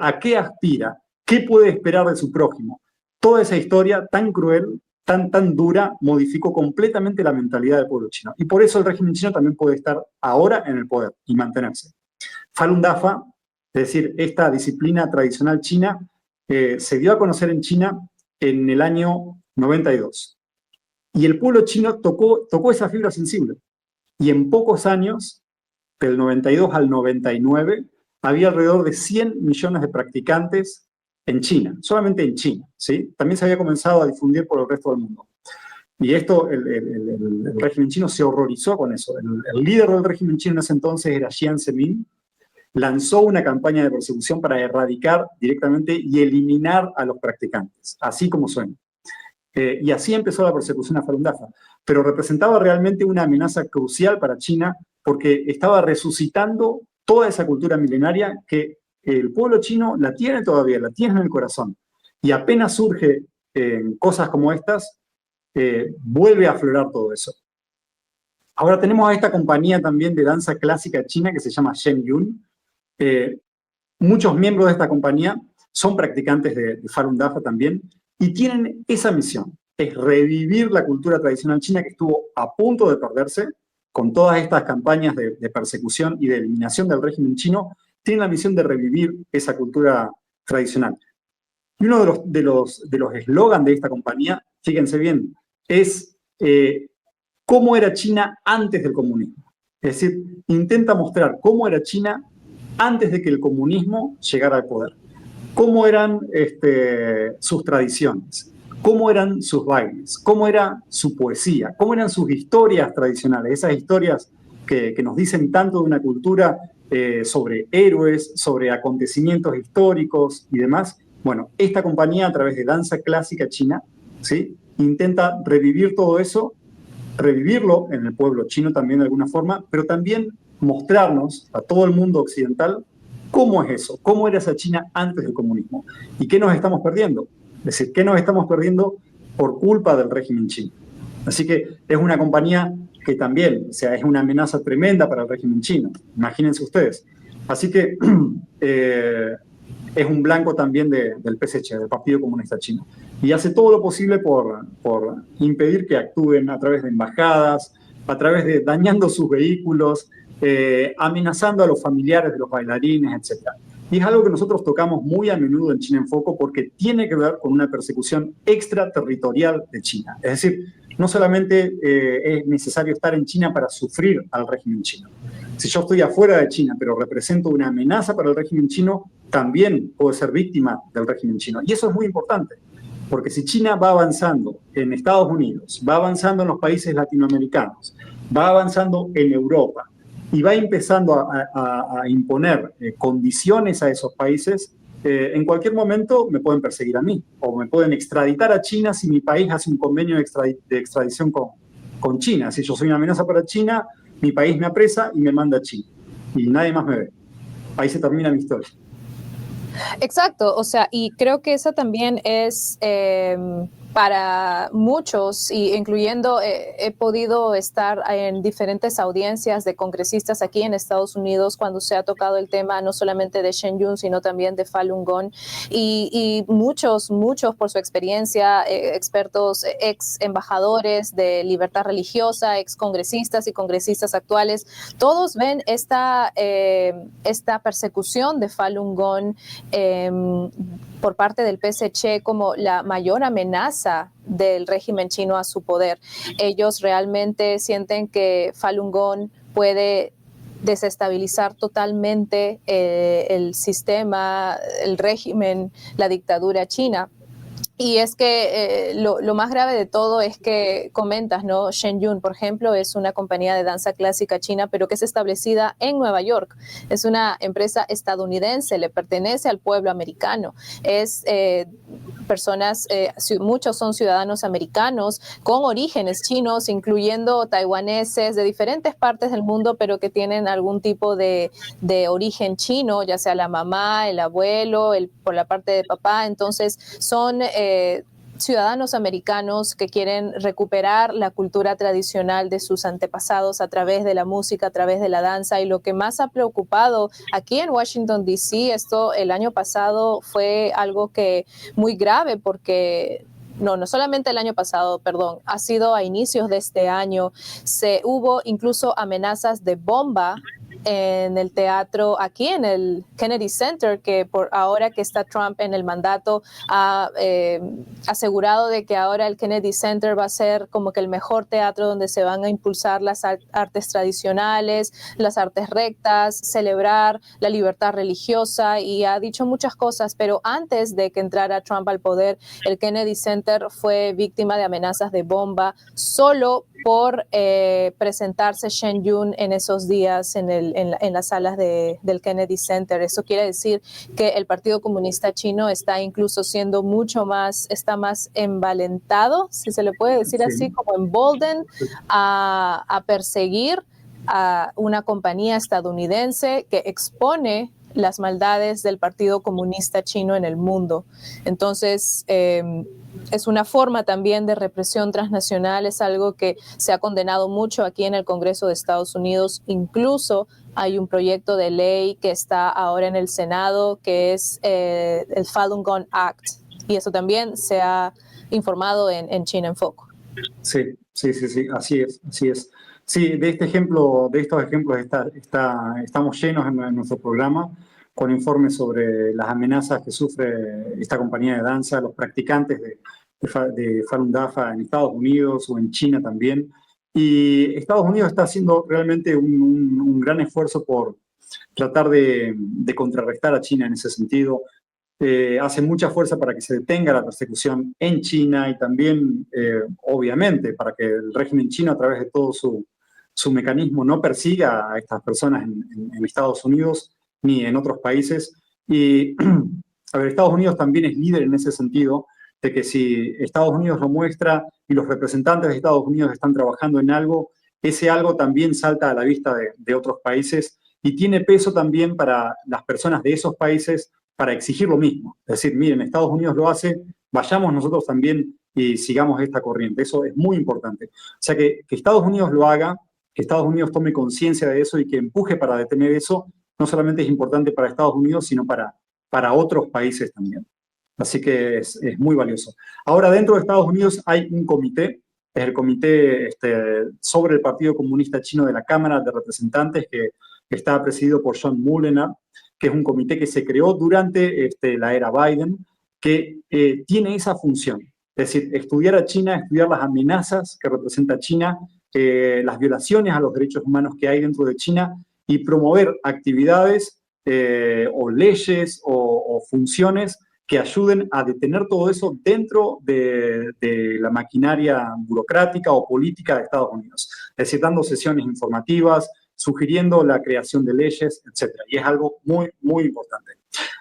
a qué aspira, qué puede esperar de su prójimo. Toda esa historia tan cruel, tan dura, modificó completamente la mentalidad del pueblo chino. Y por eso el régimen chino también puede estar ahora en el poder y mantenerse. Falun Dafa, es decir, esta disciplina tradicional china, se dio a conocer en China en el año 92. Y el pueblo chino tocó esa fibra sensible. Y en pocos años, del 92 al 99, había alrededor de 100 millones de practicantes en China, solamente en China, ¿sí? También se había comenzado a difundir por el resto del mundo. Y esto, el régimen chino se horrorizó con eso. El líder del régimen chino en ese entonces era Jiang Zemin, lanzó una campaña de persecución para erradicar directamente y eliminar a los practicantes, así como suena. Y así empezó la persecución a Falun Dafa, pero representaba realmente una amenaza crucial para China porque estaba resucitando toda esa cultura milenaria que el pueblo chino la tiene todavía, la tiene en el corazón. Y apenas surge cosas como estas, vuelve a aflorar todo eso. Ahora tenemos a esta compañía también de danza clásica china que se llama Shenyun. Muchos miembros de esta compañía son practicantes de Falun Dafa también y tienen esa misión, es revivir la cultura tradicional china que estuvo a punto de perderse con todas estas campañas de persecución y de eliminación del régimen chino. Tienen la misión de revivir esa cultura tradicional. Y uno de los eslogans de esta compañía, fíjense bien, es cómo era China antes del comunismo. Es decir, intenta mostrar cómo era China antes de que el comunismo llegara al poder. Cómo eran sus tradiciones, cómo eran sus bailes, cómo era su poesía, cómo eran sus historias tradicionales, esas historias que nos dicen tanto de una cultura sobre héroes, sobre acontecimientos históricos y demás. Bueno, esta compañía a través de danza clásica china, ¿sí?, intenta revivir todo eso, revivirlo en el pueblo chino también de alguna forma, pero también mostrarnos a todo el mundo occidental cómo es eso, cómo era esa China antes del comunismo y qué nos estamos perdiendo. Es decir, qué nos estamos perdiendo por culpa del régimen chino. Así que es una compañía que también, o sea, es una amenaza tremenda para el régimen chino. Imagínense ustedes. Así que es un blanco también del PSC, del Partido Comunista Chino. Y hace todo lo posible por impedir que actúen a través de embajadas, a través de dañando sus vehículos, amenazando a los familiares de los bailarines, etc. Y es algo que nosotros tocamos muy a menudo en China en Foco porque tiene que ver con una persecución extraterritorial de China. Es decir, no solamente es necesario estar en China para sufrir al régimen chino. Si yo estoy afuera de China, pero represento una amenaza para el régimen chino, también puedo ser víctima del régimen chino. Y eso es muy importante, porque si China va avanzando en Estados Unidos, va avanzando en los países latinoamericanos, va avanzando en Europa y va empezando a imponer condiciones a esos países, en cualquier momento me pueden perseguir a mí o me pueden extraditar a China si mi país hace un convenio de extradición con China. Si yo soy una amenaza para China, mi país me apresa y me manda a China y nadie más me ve. Ahí se termina mi historia. Exacto, o sea, y creo que esa también es para muchos, y incluyendo, he podido estar en diferentes audiencias de congresistas aquí en Estados Unidos cuando se ha tocado el tema no solamente de Shen Yun, sino también de Falun Gong, y muchos por su experiencia, expertos, ex embajadores de libertad religiosa, ex congresistas y congresistas actuales, todos ven esta persecución de Falun Gong por parte del PSC como la mayor amenaza del régimen chino a su poder. Ellos realmente sienten que Falun Gong puede desestabilizar totalmente el sistema, el régimen, la dictadura china. Y es que lo más grave de todo es que comentas, ¿no? Shen Yun, por ejemplo, es una compañía de danza clásica china, pero que es establecida en Nueva York. Es una empresa estadounidense, le pertenece al pueblo americano. Es personas, muchos son ciudadanos americanos con orígenes chinos, incluyendo taiwaneses de diferentes partes del mundo, pero que tienen algún tipo de origen chino, ya sea la mamá, el abuelo, por la parte de papá. Entonces, son ciudadanos americanos que quieren recuperar la cultura tradicional de sus antepasados a través de la música, a través de la danza. Y lo que más ha preocupado aquí en Washington, D.C., esto el año pasado fue algo que muy grave porque no solamente el año pasado, perdón, ha sido a inicios de este año, hubo incluso amenazas de bomba en el teatro, aquí en el Kennedy Center, que por ahora que está Trump en el mandato, ha asegurado de que ahora el Kennedy Center va a ser como que el mejor teatro donde se van a impulsar las artes tradicionales, las artes rectas, celebrar la libertad religiosa, y ha dicho muchas cosas, pero antes de que entrara Trump al poder, el Kennedy Center fue víctima de amenazas de bomba solo por presentarse Shen Yun en esos días en las salas del Kennedy Center. Eso quiere decir que el Partido Comunista Chino está incluso siendo está más envalentado, si se le puede decir así, como emboldened a perseguir a una compañía estadounidense que expone las maldades del Partido Comunista Chino en el mundo. Entonces, es una forma también de represión transnacional, es algo que se ha condenado mucho aquí en el Congreso de Estados Unidos. Incluso hay un proyecto de ley que está ahora en el Senado, que es el Falun Gong Act, y eso también se ha informado en China en Foco. Sí, así es. Sí, de estos ejemplos estamos llenos en nuestro programa con informes sobre las amenazas que sufre esta compañía de danza, los practicantes de Falun Dafa en Estados Unidos o en China también. Y Estados Unidos está haciendo realmente un gran esfuerzo por tratar de contrarrestar a China en ese sentido. Hace mucha fuerza para que se detenga la persecución en China y también, obviamente, para que el régimen chino, a través de todo su mecanismo, no persiga a estas personas en Estados Unidos ni en otros países. Y, a ver, Estados Unidos también es líder en ese sentido, de que si Estados Unidos lo muestra y los representantes de Estados Unidos están trabajando en algo, ese algo también salta a la vista de otros países y tiene peso también para las personas de esos países para exigir lo mismo. Es decir, miren, Estados Unidos lo hace, vayamos nosotros también y sigamos esta corriente. Eso es muy importante. O sea, que Estados Unidos lo haga, que Estados Unidos tome conciencia de eso y que empuje para detener eso, no solamente es importante para Estados Unidos, sino para otros países también. Así que es muy valioso. Ahora, dentro de Estados Unidos hay un comité, es el comité sobre el Partido Comunista Chino de la Cámara de Representantes, que está presidido por John Mulliner, que es un comité que se creó durante la era Biden, que tiene esa función. Es decir, estudiar a China, estudiar las amenazas que representa China, las violaciones a los derechos humanos que hay dentro de China y promover actividades o leyes o funciones que ayuden a detener todo eso dentro de la maquinaria burocrática o política de Estados Unidos. Es decir, dando sesiones informativas, sugiriendo la creación de leyes, etc. Y es algo muy, muy importante.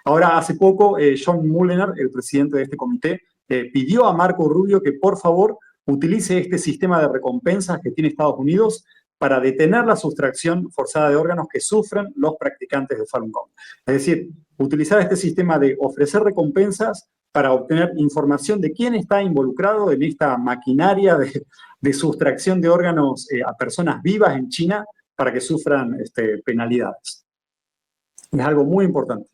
Ahora, hace poco, John Mulliner, el presidente de este comité, pidió a Marco Rubio que, por favor, utilice este sistema de recompensas que tiene Estados Unidos para detener la sustracción forzada de órganos que sufren los practicantes de Falun Gong. Es decir, utilizar este sistema de ofrecer recompensas para obtener información de quién está involucrado en esta maquinaria de sustracción de órganos a personas vivas en China para que sufran penalidades. Es algo muy importante.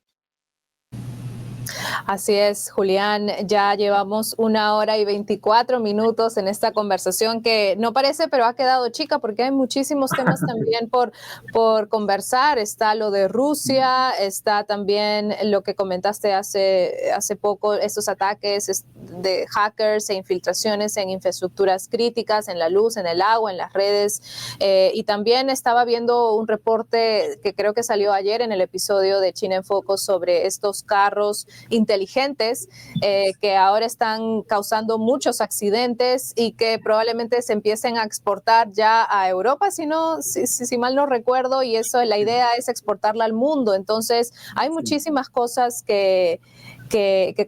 Así es, Julián, ya llevamos 1 hora y 24 minutos en esta conversación que no parece, pero ha quedado chica porque hay muchísimos temas también por conversar. Está lo de Rusia, está también lo que comentaste hace poco, estos ataques de hackers e infiltraciones en infraestructuras críticas, en la luz, en el agua, en las redes. Y también estaba viendo un reporte que creo que salió ayer en el episodio de China en Foco sobre estos carros inteligentes que ahora están causando muchos accidentes y que probablemente se empiecen a exportar ya a Europa, si mal no recuerdo, y eso, la idea es exportarla al mundo. Entonces hay muchísimas cosas que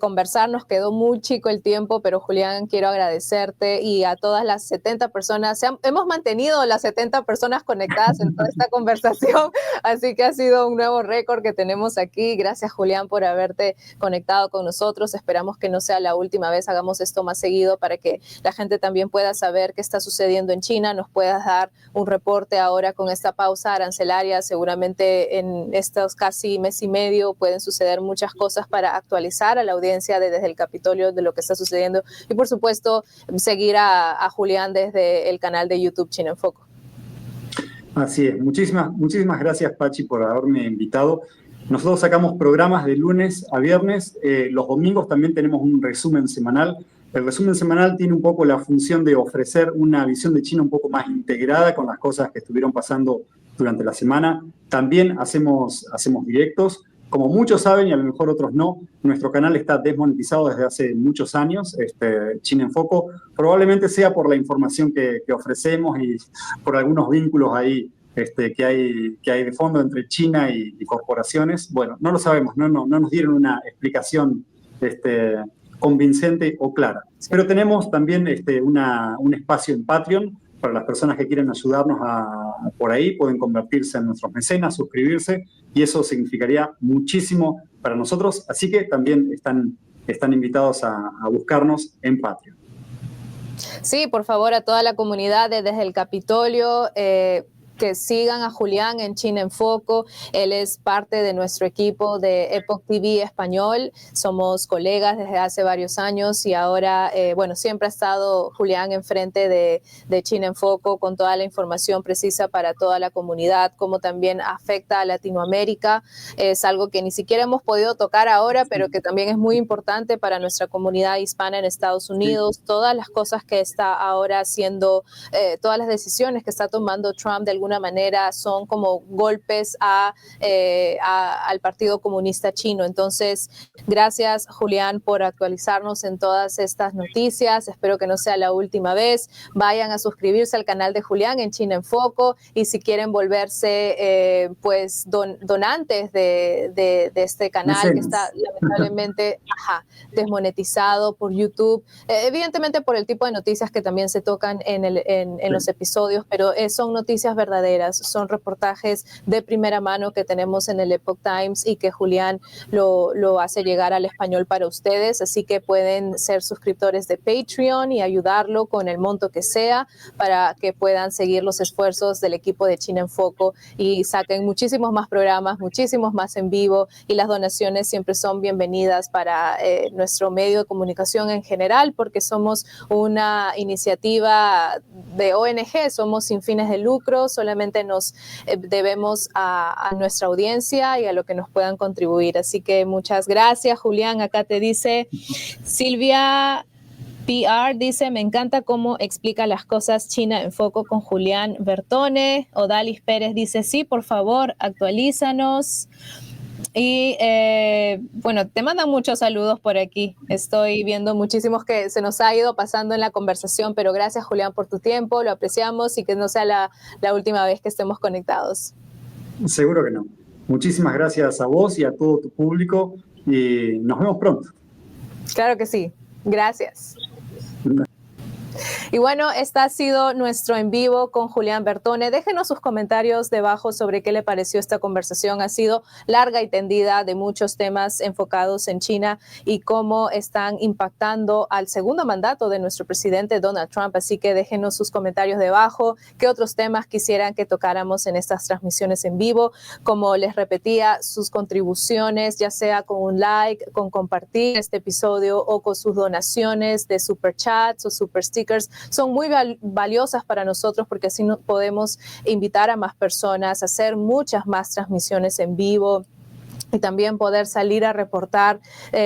conversar. Nos quedó muy chico el tiempo, pero Julián, quiero agradecerte y a todas las 70 personas. Hemos mantenido las 70 personas conectadas en toda esta conversación, así que ha sido un nuevo récord que tenemos aquí. Gracias, Julián, por haberte conectado con nosotros. Esperamos que no sea la última vez, hagamos esto más seguido para que la gente también pueda saber qué está sucediendo en China, nos puedas dar un reporte ahora con esta pausa arancelaria. Seguramente en estos casi mes y medio pueden suceder muchas cosas para actualizar a la audiencia desde el Capitolio de lo que está sucediendo y, por supuesto, seguir a Julián desde el canal de YouTube China en Foco. Así es. Muchísimas gracias, Pachi, por haberme invitado. Nosotros sacamos programas de lunes a viernes. Los domingos también tenemos un resumen semanal. El resumen semanal tiene un poco la función de ofrecer una visión de China un poco más integrada con las cosas que estuvieron pasando durante la semana. También hacemos directos. Como muchos saben, y a lo mejor otros no, nuestro canal está desmonetizado desde hace muchos años, China en Foco. Probablemente sea por la información que ofrecemos y por algunos vínculos ahí que hay de fondo entre China y corporaciones. Bueno, no lo sabemos, no nos dieron una explicación convincente o clara. Pero tenemos también un espacio en Patreon para las personas que quieren ayudarnos por ahí, pueden convertirse en nuestros mecenas, suscribirse, y eso significaría muchísimo para nosotros. Así que también están invitados a buscarnos en Patreon. Sí, por favor, a toda la comunidad desde el Capitolio, que sigan a Julián en China en Foco. Él es parte de nuestro equipo de Epoch TV Español. Somos colegas desde hace varios años y ahora, siempre ha estado Julián enfrente de China en Foco con toda la información precisa para toda la comunidad, cómo también afecta a Latinoamérica. Es algo que ni siquiera hemos podido tocar ahora, pero que también es muy importante para nuestra comunidad hispana en Estados Unidos. Todas las cosas que está ahora haciendo, todas las decisiones que está tomando Trump de alguna manera son como golpes al Partido Comunista Chino. Entonces, gracias, Julián, por actualizarnos en todas estas noticias. Espero que no sea la última vez. Vayan a suscribirse al canal de Julián en China en Foco, y si quieren volverse donantes de este canal que está lamentablemente desmonetizado por YouTube, evidentemente por el tipo de noticias que también se tocan en los episodios, pero son noticias verdaderas verdaderas, son reportajes de primera mano que tenemos en el Epoch Times y que Julián lo hace llegar al español para ustedes, así que pueden ser suscriptores de Patreon y ayudarlo con el monto que sea para que puedan seguir los esfuerzos del equipo de China en Foco y saquen muchísimos más programas, muchísimos más en vivo, y las donaciones siempre son bienvenidas para nuestro medio de comunicación en general, porque somos una iniciativa de ONG, somos sin fines de lucro, solamente nos debemos a nuestra audiencia y a lo que nos puedan contribuir. Así que muchas gracias, Julián. Acá te dice Silvia PR, dice, me encanta cómo explica las cosas China en Foco con Julián Bertone. Odalis Pérez dice, sí, por favor, actualízanos. Y bueno, te mandan muchos saludos por aquí. Estoy viendo muchísimos que se nos ha ido pasando en la conversación, pero gracias, Julián, por tu tiempo, lo apreciamos y que no sea la última vez que estemos conectados. Seguro que no. Muchísimas gracias a vos y a todo tu público y nos vemos pronto. Claro que sí. Gracias. Y bueno, este ha sido nuestro en vivo con Julián Bertone. Déjenos sus comentarios debajo sobre qué le pareció esta conversación. Ha sido larga y tendida de muchos temas enfocados en China y cómo están impactando al segundo mandato de nuestro presidente Donald Trump. Así que déjenos sus comentarios debajo. ¿Qué otros temas quisieran que tocáramos en estas transmisiones en vivo? Como les repetía, sus contribuciones, ya sea con un like, con compartir este episodio o con sus donaciones de super chats o super stickers, son muy valiosas para nosotros porque así podemos invitar a más personas, hacer muchas más transmisiones en vivo y también poder salir a reportar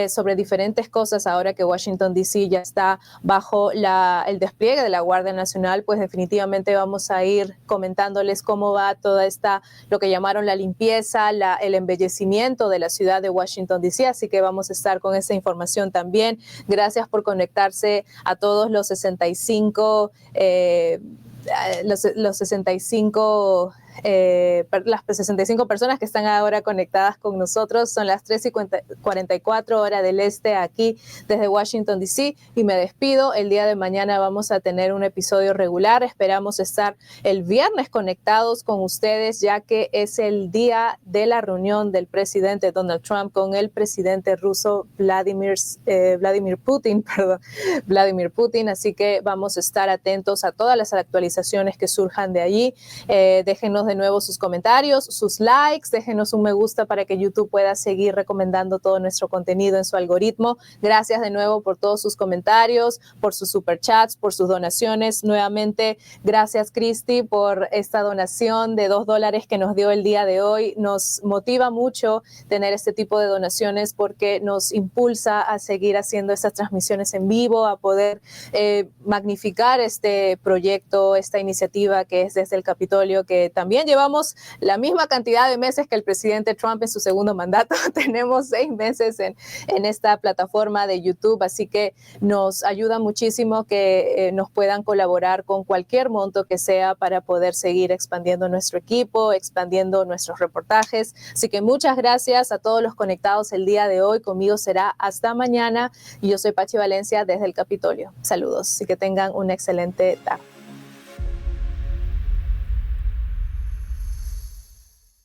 sobre diferentes cosas. Ahora que Washington D.C. ya está bajo el despliegue de la Guardia Nacional, pues definitivamente vamos a ir comentándoles cómo va toda esta, lo que llamaron la limpieza, el embellecimiento de la ciudad de Washington D.C., así que vamos a estar con esa información también. Gracias por conectarse a todos los 65 las 65 personas que están ahora conectadas con nosotros. Son las 3:44 hora del este aquí desde Washington D.C. y me despido. El día de mañana vamos a tener un episodio regular. Esperamos estar el viernes conectados con ustedes, ya que es el día de la reunión del presidente Donald Trump con el presidente ruso Vladimir Putin. Así que vamos a estar atentos a todas las actualizaciones que surjan de allí. Déjenos de nuevo sus comentarios, sus likes, déjenos un me gusta para que YouTube pueda seguir recomendando todo nuestro contenido en su algoritmo. Gracias de nuevo por todos sus comentarios, por sus superchats, por sus donaciones. Nuevamente, gracias Cristi por esta donación de $2 que nos dio el día de hoy. Nos motiva mucho tener este tipo de donaciones porque nos impulsa a seguir haciendo estas transmisiones en vivo, a poder magnificar este proyecto, esta iniciativa que es desde el Capitolio, que también llevamos la misma cantidad de meses que el presidente Trump en su segundo mandato. Tenemos 6 meses en esta plataforma de YouTube, así que nos ayuda muchísimo que nos puedan colaborar con cualquier monto que sea para poder seguir expandiendo nuestro equipo, expandiendo nuestros reportajes. Así que muchas gracias a todos los conectados el día de hoy. Conmigo será hasta mañana y yo soy Pachi Valencia desde el Capitolio. Saludos y que tengan una excelente tarde.